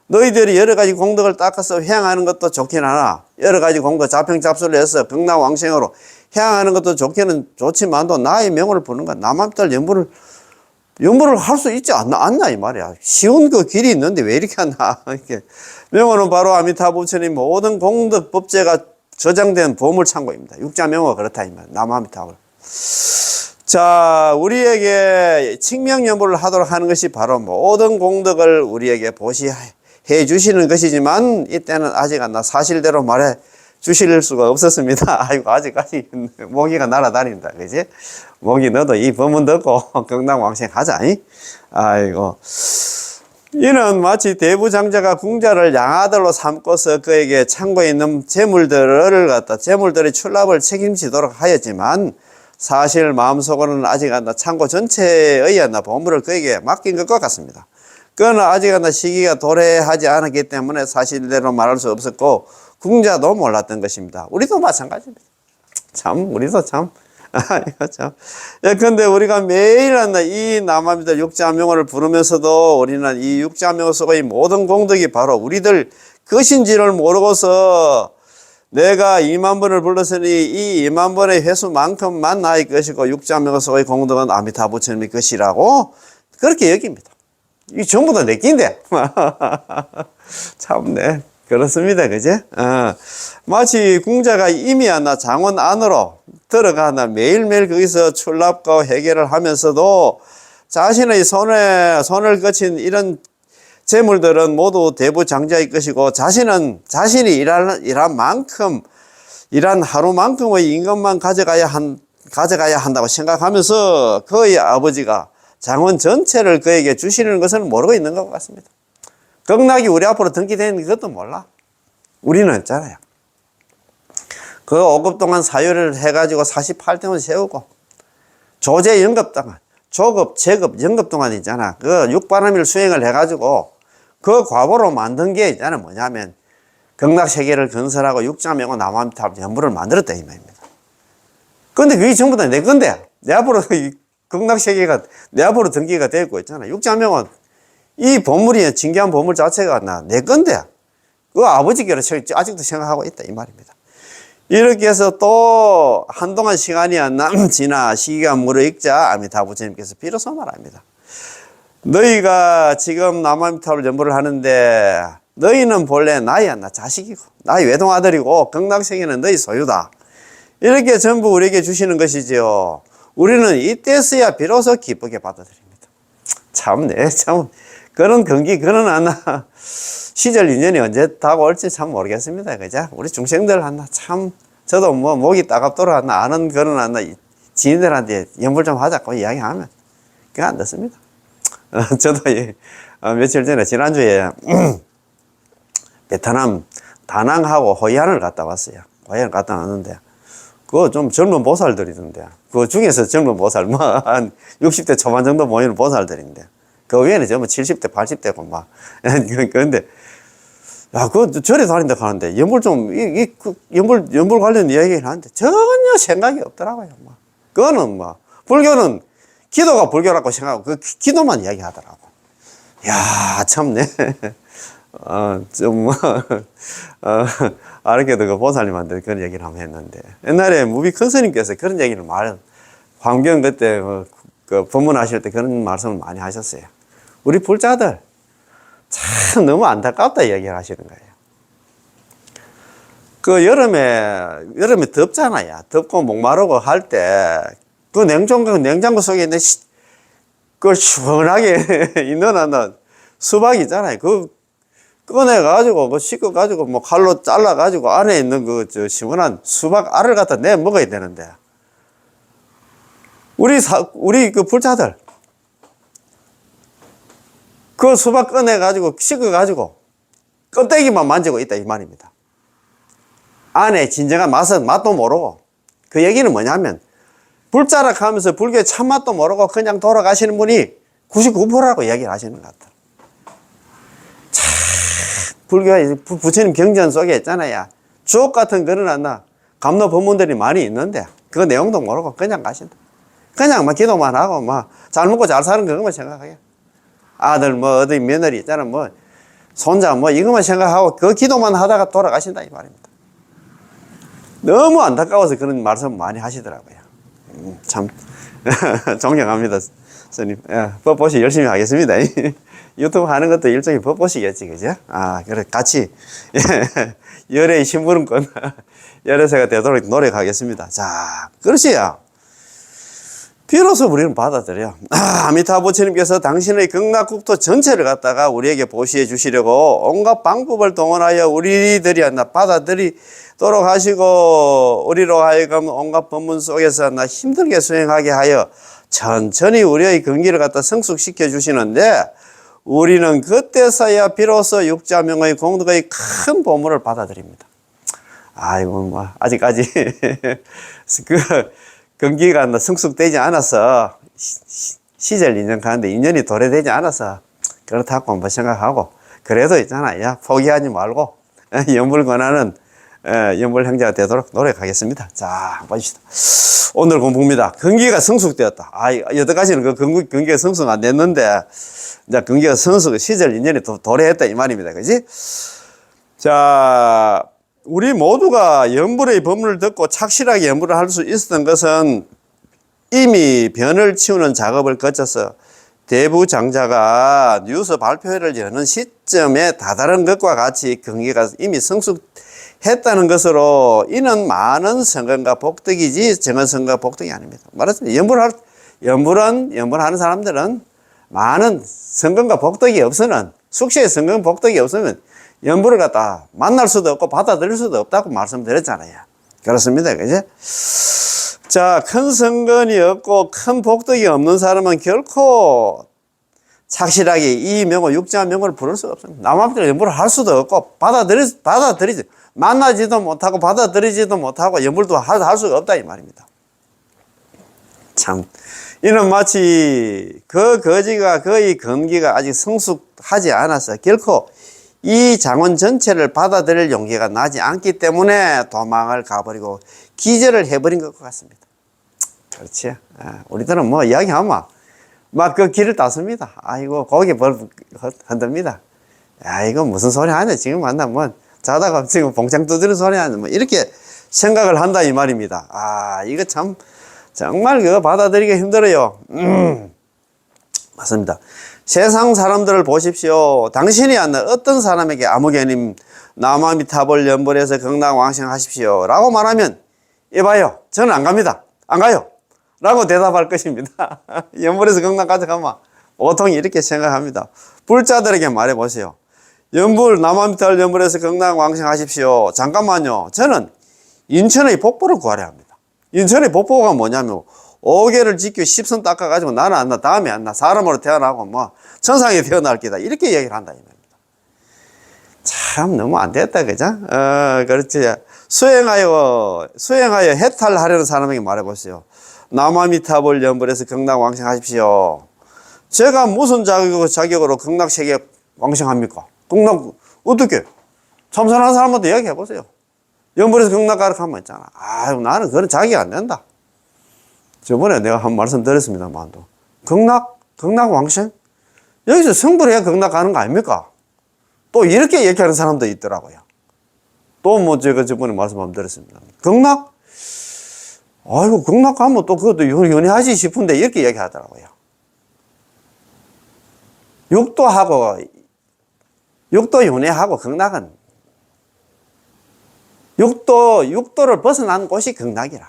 너희들이 여러 가지 공덕을 닦아서 회양하는 것도 좋긴 하나 여러 가지 공덕 잡형 잡수를 해서 극락왕생으로 회양하는 것도 좋기는 좋지만도 나의 명호를 부르는 건 남한들 연불을 할 수 있지 않나 이 말이야. 쉬운 그 길이 있는데 왜 이렇게 하나. 이렇게. 명호는 바로 아미타 부처님 모든 공덕 법제가 저장된 보물창고입니다. 육자명호가 그렇다 이 말이야. 남아미타불. 자, 우리에게 칭명연불을 하도록 하는 것이 바로 모든 공덕을 우리에게 보시해 주시는 것이지만 이때는 아직 사실대로 말해 주실 수가 없었습니다. 아이고, 아직까지 모기가 날아다닌다. 그지? 모기 너도 이 법문 듣고 극락왕생 하자. 아이고. 이는 마치 대부장자가 궁자를 양아들로 삼고서 그에게 창고에 있는 재물들의 출납을 책임지도록 하였지만 사실 마음속으로는 아직 창고 전체의 보물을 그에게 맡긴 것과 같습니다. 그는 아직 시기가 도래하지 않았기 때문에 사실대로 말할 수 없었고 궁자도 몰랐던 것입니다. 우리도 마찬가지입니다. 우리도 이거 참. 예, 근데 우리가 매일 이 남아미들 육자명을 부르면서도 우리는 이 육자명 속의 모든 공덕이 바로 우리들 것인지를 모르고서 내가 2만 번을 불렀으니 이 2만 번의 횟수만큼만 나의 것이고 육자명 속의 공덕은 아미타 부처님의 것이라고 그렇게 여깁니다. 이 전부 다 내 끼인데. 참네. 그렇습니다. 그제? 마치 궁자가 이미 장원 안으로 들어가나 매일매일 거기서 출납과 회개를 하면서도 자신의 손을 거친 이런 재물들은 모두 대부장자의 것이고 자신이 일한 만큼, 일한 하루만큼의 임금만 가져가야 한다고 생각하면서 그의 아버지가 장원 전체를 그에게 주시는 것을 모르고 있는 것 같습니다. 극락이 우리 앞으로 등기되는 것도 몰라. 우리는 있잖아요. 그 5급 동안 사유를 해가지고 48등을 세우고 조제 연급 동안, 조급, 제급, 연급 동안 있잖아. 그 육바람일 수행을 해가지고 그 과보로 만든 게 있잖아. 뭐냐면 극락세계를 건설하고 육자명호 남아미탑 연부를 만들었다 이 말입니다. 근데 그게 전부 다 내 건데 내 앞으로 극락세계가 내 앞으로 등기가 되고 있잖아. 육자명호 이 보물이 진귀한 보물 자체가 내 건데 그 아버지께로 아직도 생각하고 있다 이 말입니다. 이렇게 해서 또 한동안 시간이 지나 시기가 무르익자 아미타 부처님께서 비로소 말합니다. 너희가 지금 남아미타불 연부를 하는데 너희는 본래 나의 자식이고 나의 외동아들이고 극락세계는 너희 소유다. 이렇게 전부 우리에게 주시는 것이지요. 우리는 이때서야 비로소 기쁘게 받아들입니다. 참네, 참 그런 근기 그런 시절 인연이 언제 다가올지 참 모르겠습니다. 그죠? 우리 중생들 참 저도 뭐 목이 따갑도록 아는 그런 지인들한테 연불 좀 하자고 이야기하면 그게 안 듣습니다. 저도 며칠 전에 지난주에 베트남 다낭하고 호이안을 갔다 왔어요. 호이안을 갔다 왔는데 그거 좀 젊은 보살들이던데 그 중에서 젊은 보살 뭐 한 60대 초반 정도 모이는 보살들인데 그 외에는 전부 70대 80대고 막 그런데 야, 절에 다닌다 하는데 연불 연불 관련 이야기를 하는데 전혀 생각이 없더라고요. 그거는 불교는 기도가 불교라고 생각하고 그 기도만 이야기하더라고. 야, 참네. 아르게도 그 보살님한테 그런 얘기를 한번 했는데 옛날에 무비 큰 스님께서 그런 얘기를 광경 그때 그 법문하실 때 그런 말씀을 많이 하셨어요. 우리 불자들 참 너무 안타깝다 얘기를 하시는 거예요. 그 여름에 덥잖아요. 덥고 목마르고 할 때 그 냉장고 속에 있는 그 시원하게 있는 수박 있잖아요. 그 꺼내가지고 그 씻어가지고 뭐 칼로 잘라가지고 안에 있는 그 시원한 수박 알을 갖다 내 먹어야 되는데 우리 그 불자들 그 수박 꺼내가지고 씻어가지고 껍데기만 만지고 있다 이 말입니다. 안에 진정한 맛도 모르고 그 얘기는 뭐냐면 불자락 하면서 불교의 참맛도 모르고 그냥 돌아가시는 분이 99%라고 이야기를 하시는 것 같아요. 참 불교의 부처님 경전 속에 있잖아요. 주옥 같은 그런 감로 법문들이 많이 있는데 그 내용도 모르고 그냥 가신다. 그냥 기도만 하고 잘 먹고 잘 사는 그것만 생각해요. 아들 어디 며느리 있잖아 손자 이것만 생각하고 그 기도만 하다가 돌아가신다 이 말입니다. 너무 안타까워서 그런 말씀 많이 하시더라고요. 참 존경합니다 스님. 법보시 열심히 하겠습니다. 유튜브 하는 것도 일종의 법보시겠지 그죠? 그래 같이 열애의 심부름권 열애세가 되도록 노력하겠습니다. 자, 그렇지요. 비로소 우리는 받아들여. 아미타 부처님께서 당신의 극락국토 전체를 갖다가 우리에게 보시해 주시려고 온갖 방법을 동원하여 우리들이 받아들이도록 하시고 우리로 하여금 온갖 법문 속에서 힘들게 수행하게 하여 천천히 우리의 근기를 갖다 성숙시켜 주시는데 우리는 그때서야 비로소 육자명의 공덕의 큰 보물을 받아들입니다. 아이고 아직까지 근기가 성숙되지 않아서 시절 인연 가는데 인연이 도래되지 않아서 그렇다고 한번 생각하고 그래도 있잖아요. 포기하지 말고 연불 권한은 연불 형제가 되도록 노력하겠습니다. 자, 보십시다. 오늘 공부입니다. 경기가 성숙되었다. 여태까지는 그 경기가 성숙 안 됐는데, 이제 경기가 성숙 시절 인연이 도래했다 이 말입니다. 그지? 자, 우리 모두가 연불의 법문을 듣고 착실하게 연불을 할 수 있었던 것은 이미 변을 치우는 작업을 거쳐서 대부 장자가 뉴스 발표회를 여는 시점에 다다른 것과 같이 경기가 이미 성숙했다는 것으로, 이는 많은 성건과 복덕이지 정한 성건과 복덕이 아닙니다. 말하자면 연불하는 사람들은 많은 성건과 복덕이 없으면, 숙세의 성건 복덕이 없으면 연불을 갖다 만날 수도 없고 받아들일 수도 없다고 말씀드렸잖아요. 그렇습니다. 그죠? 자, 큰 성건이 없고 큰 복덕이 없는 사람은 결코 착실하게 이 명호, 육자 명호를 부를 수가 없습니다. 남한테는 연불을 할 수도 없고 받아들이지, 만나지도 못하고 받아들이지도 못하고 연불도 할 수가 없다 이 말입니다. 참, 이는 마치 그 거지가 그의 검기가 아직 성숙하지 않아서 결코 이 장원 전체를 받아들일 용기가 나지 않기 때문에 도망을 가버리고 기절을 해버린 것 같습니다. 그렇지. 우리들은 뭐 이야기하면 막 그 길을 땄습니다. 아이고, 고개 흔듭니다. 야, 이거 무슨 소리 하냐. 지금 만나 뭐 자다가 지금 봉창 두드리는 소리 하냐. 뭐 이렇게 생각을 한다 이 말입니다. 이거 참 정말 그거 받아들이기 힘들어요. 맞습니다. 세상 사람들을 보십시오. 당신이 아는 어떤 사람에게 아무개님 남아미타불 연불에서 건강왕생하십시오 라고 말하면, 이봐요, 저는 안 갑니다, 안 가요 라고 대답할 것입니다. 연불에서 건강 가져가면 보통 이렇게 생각합니다. 불자들에게 말해보세요. 연불 남아미타불 연불에서 건강왕생하십시오. 잠깐만요, 저는 인천의 복보를 구하려 합니다. 인천의 복보가 뭐냐면 5개를 지켜 10선 닦아가지고 나는 안 나, 다음에 안 나, 사람으로 태어나고 뭐 천상에 태어날 기다, 이렇게 얘기를 한다 이 말입니다. 참 너무 안 됐다, 그죠? 그렇지. 수행하여 해탈하려는 사람에게 말해보세요. 남아미타불 연불에서 극락왕생하십시오. 제가 무슨 자격으로 극락세계 왕생합니까? 극락 어떻게? 참선한 사람한테 이야기해보세요. 연불에서 극락 가라 하면 있잖아. 나는 그런 자격이 안 된다. 저번에 내가 한 말씀 드렸습니다만도, 극락 왕생? 여기서 성불해야 극락 가는 거 아닙니까? 또 이렇게 얘기하는 사람도 있더라고요. 또 뭐 제가 저번에 말씀 한번 드렸습니다. 극락? 극락 가면 또 그것도 연애하지 싶은데 이렇게 얘기하더라고요. 육도 연애하고 극락은, 육도를 벗어난 곳이 극락이라.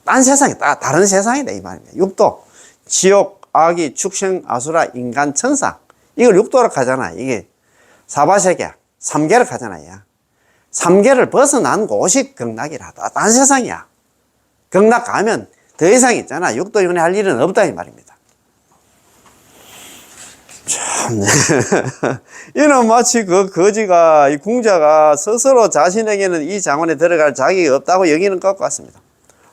딴 세상이 다른 세상이다 이 말입니다. 육도, 지옥, 악이, 축생, 아수라, 인간, 천사, 이걸 육도로 가잖아. 이게 사바세계 3개를 가잖아요. 3개를 벗어난 곳이 극락이라. 딴 세상이야. 극락 가면 더 이상 있잖아. 육도 연애할 일은 없다 이 말입니다. 참, 이는 마치 그 거지가, 이 궁자가 스스로 자신에게는 이 장원에 들어갈 자격이 없다고 여기는 것 같습니다.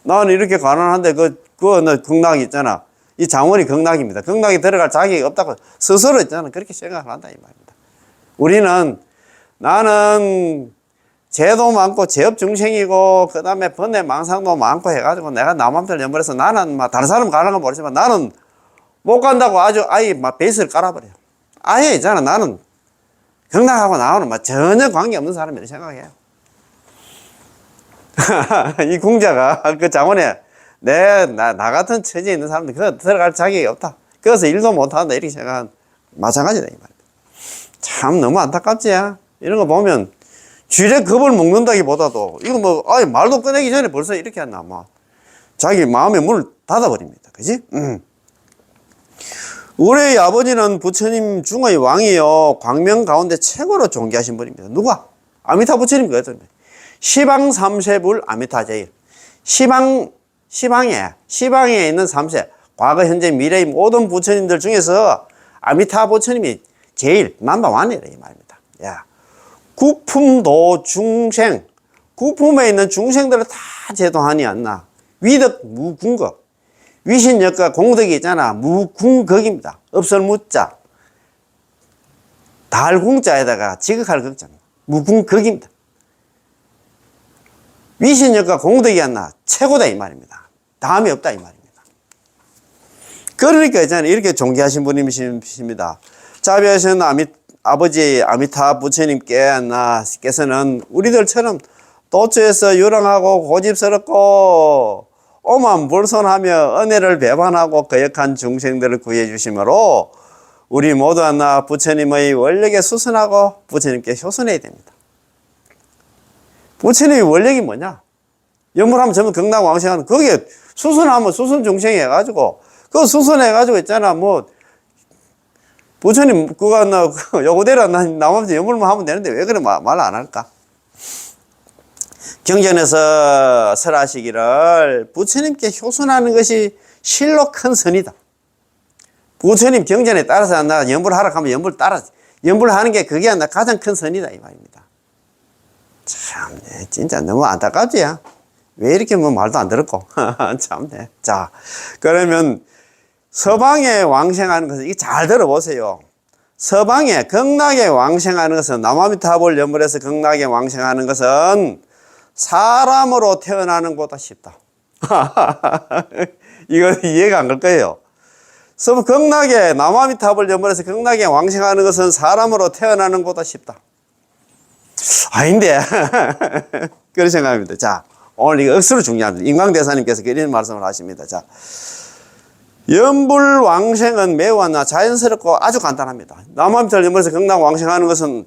나는 이렇게 가난한데 너 극락이 있잖아. 이 장원이 극락입니다. 극락에 들어갈 자격이 없다고 스스로 있잖아. 그렇게 생각을 한다 이 말입니다. 나는 죄도 많고 죄업 중생이고 그 다음에 번뇌 망상도 많고 해가지고 내가 남한테를 연불해서 나는 막 다른 사람 가는 건 모르지만 나는 못 간다고 아예 막 베이스를 깔아버려요. 아예 있잖아. 나는 극락하고 나오는 막 전혀 관계없는 사람이라고 생각해요. 이 궁자가 그 장원에 나 같은 처지에 있는 사람들 그거 들어갈 자격이 없다. 그래서 일도 못한다 이렇게 생각한 마찬가지다 이 말이야. 참 너무 안타깝지. 이런 거 보면 쥐레 겁을 먹는다기보다도 이거 뭐 말도 꺼내기 전에 벌써 이렇게 한다. 자기 마음의 문을 닫아버립니다. 그지? 우리 아버지는 부처님 중의 왕이요 광명 가운데 최고로 존귀하신 분입니다. 누가? 아미타 부처님 그랬습니다. 시방 삼세불 아미타 제일. 시방에 있는 삼세, 과거 현재 미래의 모든 부처님들 중에서 아미타 부처님이 제일 넘버원이라 이 말입니다. 야, 구품도 중생, 구품에 있는 중생들을 다 제도하니 않나. 위덕 무궁극, 위신역과 공덕이 있잖아. 무궁극입니다. 없을 무자, 달궁자에다가 지극할 극자입니다. 무궁극입니다. 위신력과 공덕이 하나 최고다 이 말입니다. 다음이 없다 이 말입니다. 그러니까 있잖아요. 이렇게 존귀하신 분이십니다. 자비하신 아버지 아미타 부처님께서는 우리들처럼 도처에서 유랑하고 고집스럽고 오만 불손하며 은혜를 배반하고 거역한 중생들을 구해 주심으로 우리 모두 하나 부처님의 원력에 수선하고 부처님께 효선해야 됩니다. 부처님의 원력이 뭐냐? 연불하면 전부 극락왕생하는 거기에 수선하면 수선 중생이 해가지고 그거 수선해가지고 있잖아. 뭐 부처님 그거 요거대로 나머지 연불만 하면 되는데 왜 그래 말 안 할까? 경전에서 설하시기를 부처님께 효선하는 것이 실로 큰 선이다. 부처님 경전에 따라서 나 연불하라 하면 연불 따라 연불하는 게 그게 가장 큰 선이다 이 말입니다. 참네 진짜 너무 안타깝지? 왜 이렇게 뭐 말도 안 들었고 참네. 자 그러면 서방에 왕생하는 것은 이게 잘 들어보세요. 서방에 극락에 왕생하는 것은 남아미타불 연불에서 극락에 왕생하는 것은 사람으로 태어나는 것보다 쉽다. 이거 이해가 안 갈 거예요. 극락에 남아미타불 연불에서 극락에 왕생하는 것은 사람으로 태어나는 것보다 쉽다. 아닌데 그런 생각입니다. 자 오늘 이거 억수로 중요합니다. 인광대사님께서 이런 말씀을 하십니다. 자 연불 왕생은 매우 자연스럽고 아주 간단합니다. 남아미타불 연불에서 극락 왕생하는 것은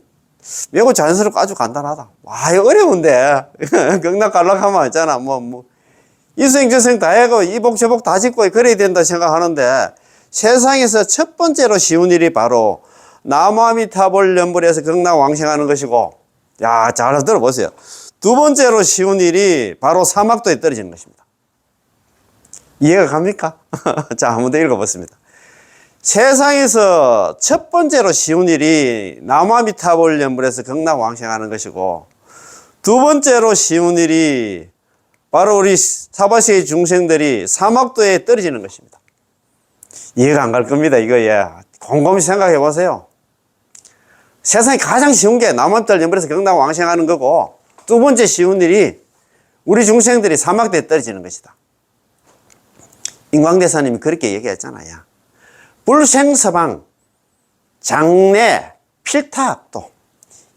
매우 자연스럽고 아주 간단하다. 와, 이거 어려운데. 극락 갈락하면 있잖아. 이생 저생 다 해고 이복 저복 다 짓고 그래야 된다 생각하는데 세상에서 첫 번째로 쉬운 일이 바로 남아미타불 연불에서 극락 왕생하는 것이고, 야, 잘 들어보세요. 두 번째로 쉬운 일이 바로 사막도에 떨어지는 것입니다. 이해가 갑니까? 자, 한번 더 읽어보겠습니다. 세상에서 첫 번째로 쉬운 일이 남아미타불 연불에서 극락 왕생하는 것이고 두 번째로 쉬운 일이 바로 우리 사바세의 중생들이 사막도에 떨어지는 것입니다. 이해가 안 갈 겁니다. 이거 곰곰이 생각해 보세요. 세상에 가장 쉬운 게 남아미타불 연불에서 극락 왕생하는 거고 두 번째 쉬운 일이 우리 중생들이 사막도에 떨어지는 것이다. 인광대사님이 그렇게 얘기했잖아요. 불생서방, 장래, 필탁도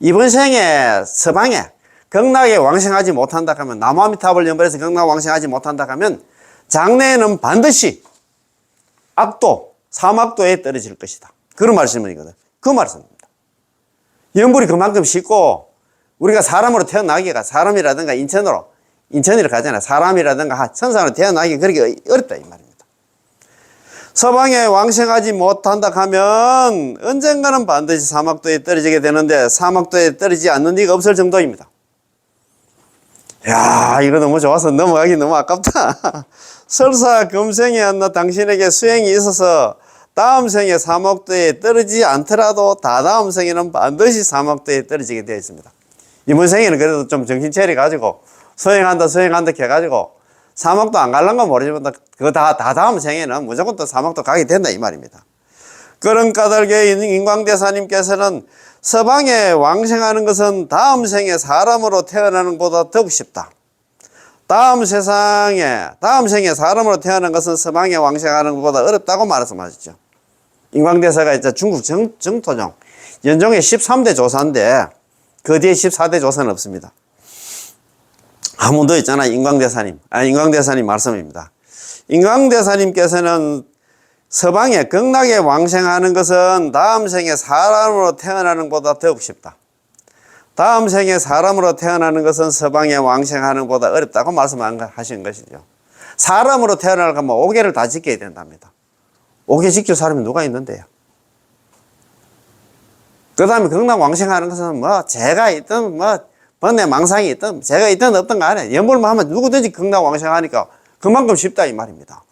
이번 생에 서방에 극락에 왕생하지 못한다 하면 남아미타불 연불에서 극락 왕생하지 못한다 하면 장래에는 반드시 악도, 사막도에 떨어질 것이다. 그런 말씀이거든. 그 말씀입니다. 연불이 그만큼 쉽고 우리가 사람으로 태어나기가 사람이라든가 인천으로 가잖아요. 사람이라든가 천사로 태어나기 그렇게 어렵다 이 말입니다. 서방에 왕생하지 못한다 하면 언젠가는 반드시 사막도에 떨어지게 되는데 사막도에 떨어지지 않는 리가 없을 정도입니다. 야, 이거 너무 좋아서 넘어가기 너무 아깝다. 설사 금생에 한나 당신에게 수행이 있어서 다음 생에 사막도에 떨어지지 않더라도 다다음 생에는 반드시 사막도에 떨어지게 되어 있습니다. 이번 생에는 그래도 좀 정신 차려가지고 수행한다 해가지고 사막도 안 갈란 건 모르지만 그거 다 다음 생에는 무조건 또 사막도 가게 된다 이 말입니다. 그런 까닭에 인광대사님께서는 서방에 왕생하는 것은 다음 생에 사람으로 태어나는 것보다 더욱 쉽다. 다음 생에 사람으로 태어난 것은 서방에 왕생하는 것보다 어렵다고 말씀하셨죠. 인광대사가 이제 중국 정토종 연종의 13대 조사인데 그 뒤에 14대 조사는 없습니다. 한 분 더 있잖아. 인광대사님 말씀입니다. 인광대사님께서는 서방에 극락에 왕생하는 것은 다음 생에 사람으로 태어나는 것보다 더욱 쉽다. 다음 생에 사람으로 태어나는 것은 서방에 왕생하는 것보다 어렵다고 말씀하신 것이죠. 사람으로 태어나려면 5개를 다 지켜야 된답니다. 5개 지킬 사람이 누가 있는데요? 그 다음에 극락 왕생하는 것은 죄가 있든 번뇌 망상이 있든 죄가 있든 없든 간에 연불만 하면 누구든지 극락 왕생하니까 그만큼 쉽다 이 말입니다.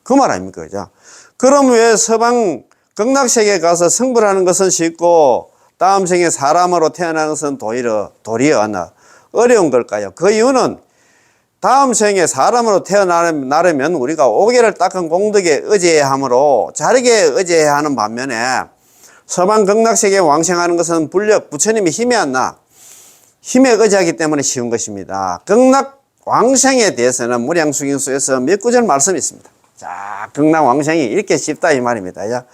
그 말 아닙니까? 그죠? 그럼 왜 서방 극락세계에 가서 성불하는 것은 쉽고 다음 생에 사람으로 태어나는 것은 도리어 어려운 걸까요? 그 이유는 다음 생에 사람으로 태어나려면 우리가 5개를 닦은 공덕에 의지해야 하므로 자르게 의지해야 하는 반면에 서방 극락세계에 왕생하는 것은 부처님이 힘에 의지하기 때문에 쉬운 것입니다. 극락 왕생에 대해서는 무량수경수에서 몇 구절 말씀이 있습니다. 자, 극락왕생이 이렇게 쉽다 이 말입니다. 야,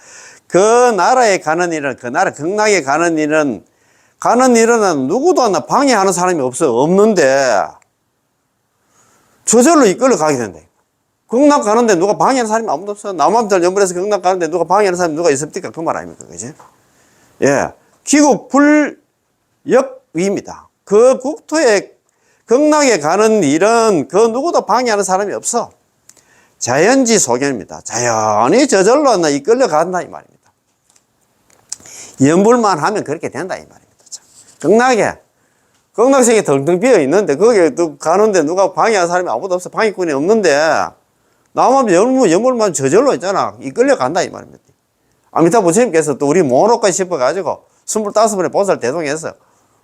그 나라에 가는 일은, 그 나라 극락에 가는 일은 누구도 방해하는 사람이 없는데 저절로 이끌려 가게 된다. 극락 가는데 누가 방해하는 사람이 아무도 없어. 남한들 연불에서 극락 가는데 누가 방해하는 사람이 누가 있습니까? 그 말 아닙니까? 그지? 예. 귀국 불역위입니다. 그 국토에 극락에 가는 일은 그 누구도 방해하는 사람이 없어. 자연지 소견입니다. 자연히 저절로 이끌려 간다 이 말입니다. 연불만 하면 그렇게 된다 이 말입니다. 극락성이 덩덩 비어 있는데 거기에 가는데 누가 방해하는 사람이 아무도 없어. 방해꾼이 없는데 나만 연불만 저절로 있잖아. 이끌려 간다 이 말입니다. 아미타 부처님께서 또 우리 모노까 싶어가지고 25번의 보살 대동해서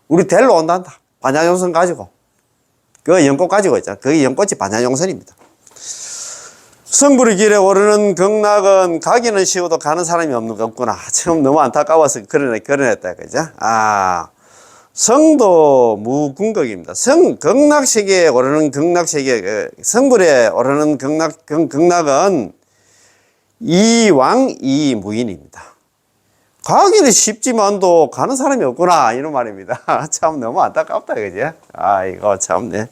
우리 데리러 온단다. 반야용선 가지고 그 연꽃 가지고 있잖아. 그게 연꽃이 반야용선입니다. 성불의 길에 오르는 극락은 가기는 쉬워도 가는 사람이 없구나. 참 너무 안타까워서 그러냈다. 그죠? 성도 무궁극입니다. 극락세계에 오르는 극락세계, 성불에 오르는 극락은 이왕이무인입니다. 가기는 쉽지만도 가는 사람이 없구나. 이런 말입니다. 참 너무 안타깝다. 그죠? 이거 참네.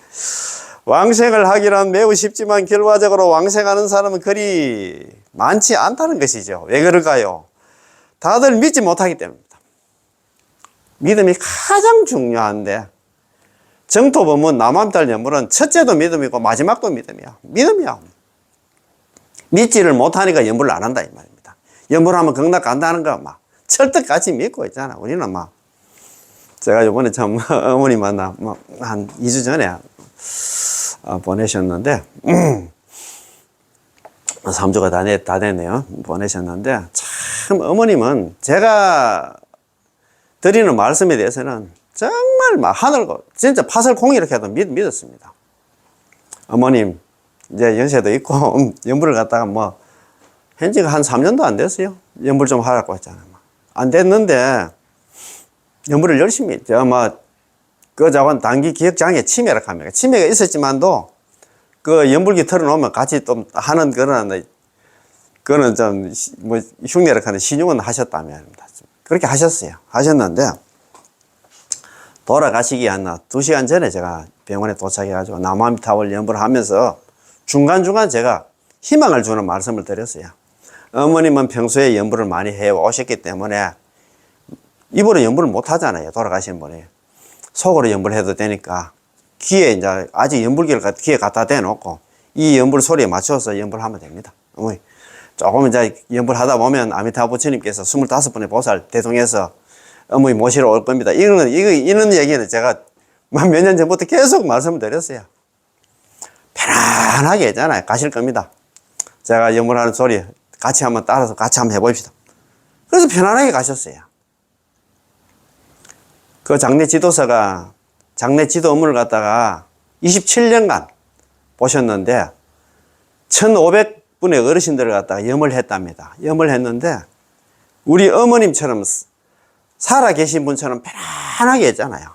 왕생을 하기란 매우 쉽지만 결과적으로 왕생하는 사람은 그리 많지 않다는 것이죠. 왜 그럴까요? 다들 믿지 못하기 때문입니다. 믿음이 가장 중요한데 정토법문 남암달 연불은 첫째도 믿음이고 마지막도 믿음이야. 믿지를 못하니까 연불을 안 한다 이 말입니다. 연불하면 극락 간다는 거 막 철떡같이 믿고 있잖아. 우리는 막 제가 이번에 참 어머니 만나 한 2주 전에 보내셨는데 3주가 다 됐네요. 보내셨는데 참 어머님은 제가 드리는 말씀에 대해서는 정말 막 진짜 파설콩 이렇게 해도 믿었습니다. 어머님 이제 연세도 있고 연불을 갖다가 현지가 한 3년도 안 됐어요. 연불 좀 하라고 했잖아요. 안 됐는데 연불을 열심히 그 자원 단기 기억장애 치매라 합니다. 치매가 있었지만도 그 연불기 털어놓으면 같이 또 하는 그거는 좀 흉내를 하는 신용은 하셨다며 합니다. 그렇게 하셨는데 돌아가시기 한 2시간 전에 제가 병원에 도착해가지고 남암타월 연불을 하면서 중간중간 제가 희망을 주는 말씀을 드렸어요. 어머님은 평소에 연불을 많이 해 오셨기 때문에 입으로 연불을 못 하잖아요. 돌아가신 분이. 속으로 연불해도 되니까 귀에 이제 아직 연불기를 귀에 갖다 대놓고 이 연불 소리에 맞춰서 연불하면 됩니다. 어머니 조금 이제 연불하다 보면 아미타 부처님께서 25번의 보살 대동해서 어머니 모시러 올 겁니다. 이런 얘기는 제가 몇 년 전부터 계속 말씀을 드렸어요. 편안하게 있잖아요. 가실 겁니다. 제가 연불하는 소리 같이 한번 따라서 같이 한번 해봅시다. 그래서 편안하게 가셨어요. 그 장례 지도서가 장례 지도 업무를 갖다가 27년간 보셨는데 1500분의 어르신들을 갖다가 염을 했답니다. 염을 했는데 우리 어머님처럼 살아 계신 분처럼 편안하게 했잖아요.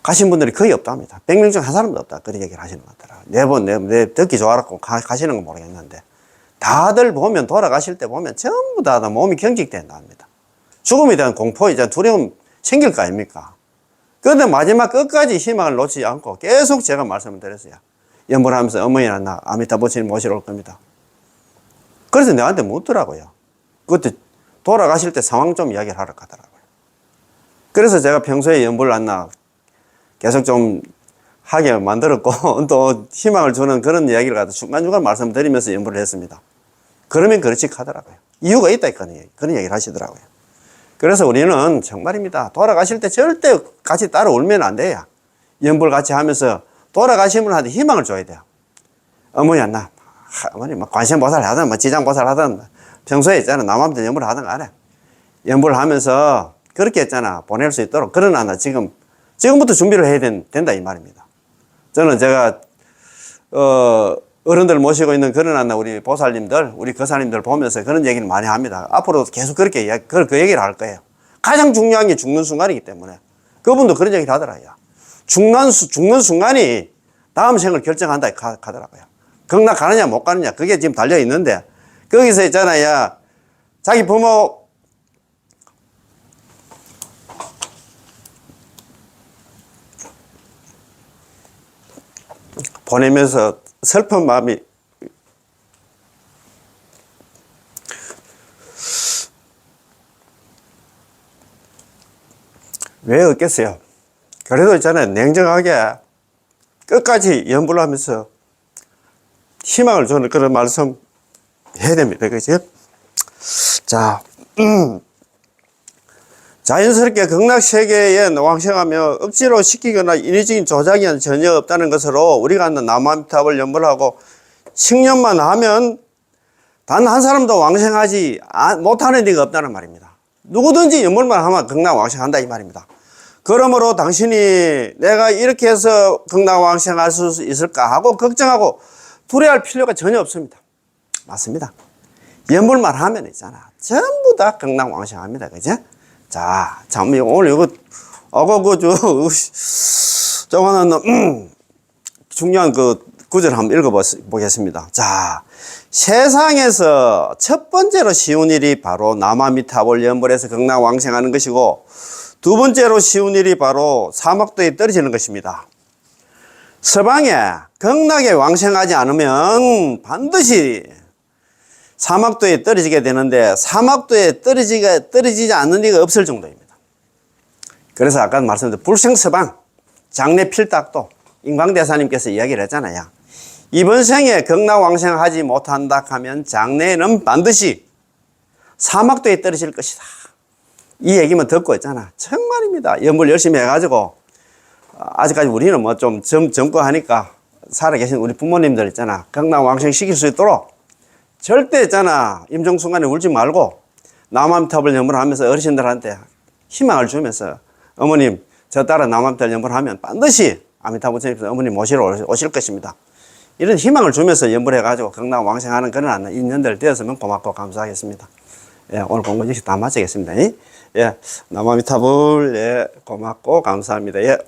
가신 분들이 거의 없답니다. 100명 중 한 사람도 없다. 그런 얘기를 하시는 것 같더라고요. 내 듣기 좋아갖고 가시는 건 모르겠는데 다들 보면 돌아가실 때 보면 전부 다 몸이 경직된다 합니다. 죽음에 대한 공포이자 두려움 생길 거 아닙니까? 그런데 마지막 끝까지 희망을 놓지 않고 계속 제가 말씀을 드렸어요. 연불하면서 어머니나 나 아미타 부처님 모시러 올 겁니다. 그래서 내한테 묻더라고요. 그때 돌아가실 때 상황 좀 이야기를 하러 가더라고요. 그래서 제가 평소에 연불을 안 나 계속 좀 하게 만들었고 또 희망을 주는 그런 이야기를 갖다 중간중간 말씀드리면서 연불을 했습니다. 그러면 그렇지 하더라고요. 이유가 있다 그런 얘기를 하시더라고요. 그래서 우리는 정말입니다. 돌아가실 때 절대 같이 따라 울면 안 돼요. 연불 같이 하면서 돌아가신 분한테 희망을 줘야 돼요. 어머니 어머니 관세음보살 하든 지장보살 하든 평소에 있잖아 남한테 연불 하든 안 해. 연불 하면서 그렇게 했잖아 보낼 수 있도록. 그러나 나 지금부터 준비를 해야 된다 이 말입니다. 저는 제가 어른들 모시고 있는 그런 우리 보살님들, 우리 거사님들 보면서 그런 얘기를 많이 합니다. 앞으로도 계속 그렇게 그 얘기를 할 거예요. 가장 중요한 게 죽는 순간이기 때문에. 그분도 그런 얘기를 하더라고요. 죽는 순간이 다음 생을 결정한다 하더라고요. 극락 가느냐 못 가느냐 그게 지금 달려 있는데 거기서 있잖아요. 자기 부모 보내면서 슬픈 마음이 왜 없겠어요? 그래도 있잖아요. 냉정하게 끝까지 연부를 하면서 희망을 주는 그런 말씀 해야 됩니다. 그죠? 자, 자연스럽게 극락세계에 왕생하며 억지로 시키거나 인위적인 조작이 전혀 없다는 것으로 우리가 하는 남아미탑을 연부를 하고 10년만 하면 단 한 사람도 왕생하지 못하는 데가 없다는 말입니다. 누구든지 연불만 하면 극락 왕생한다 이 말입니다. 그러므로 당신이 내가 이렇게 해서 극락 왕생할 수 있을까 하고 걱정하고 두려워할 필요가 전혀 없습니다. 맞습니다. 연불만 하면 있잖아. 전부 다 극락 왕생합니다. 그죠? 자, 참, 오늘 이거, 저거는, 중요한 그 구절 한번 읽어보겠습니다. 자, 세상에서 첫 번째로 쉬운 일이 바로 남아미탑을 연불해서 극락 왕생하는 것이고, 두 번째로 쉬운 일이 바로 사막도에 떨어지는 것입니다. 서방에 극락에 왕생하지 않으면 반드시 사막도에 떨어지게 되는데 사막도에 떨어지지 않는 리가 없을 정도입니다. 그래서 아까 말씀드린 불생서방 장례필딱도 인광대사님께서 이야기를 했잖아요. 이번 생에 극락왕생하지 못한다 하면 장래에는 반드시 사막도에 떨어질 것이다. 이 얘기만 듣고 있잖아. 정말입니다. 연불 열심히 해가지고 아직까지 우리는 뭐 좀 젊고 하니까 살아계신 우리 부모님들 있잖아. 극락왕생 시킬 수 있도록 절대 있잖아. 임종순간에 울지 말고 남아미탑을 연불하면서 어르신들한테 희망을 주면서 어머님 저 따라 남아미탑을 연불하면 반드시 아미타불스님께서 어머님 모시러 오실 것입니다. 이런 희망을 주면서 연불해가지고 극락왕생하는 그런 인연들 되었으면 고맙고 감사하겠습니다. 예, 오늘 공부 역시 다 마치겠습니다. 예, 남아미타불 예, 고맙고 감사합니다. 예.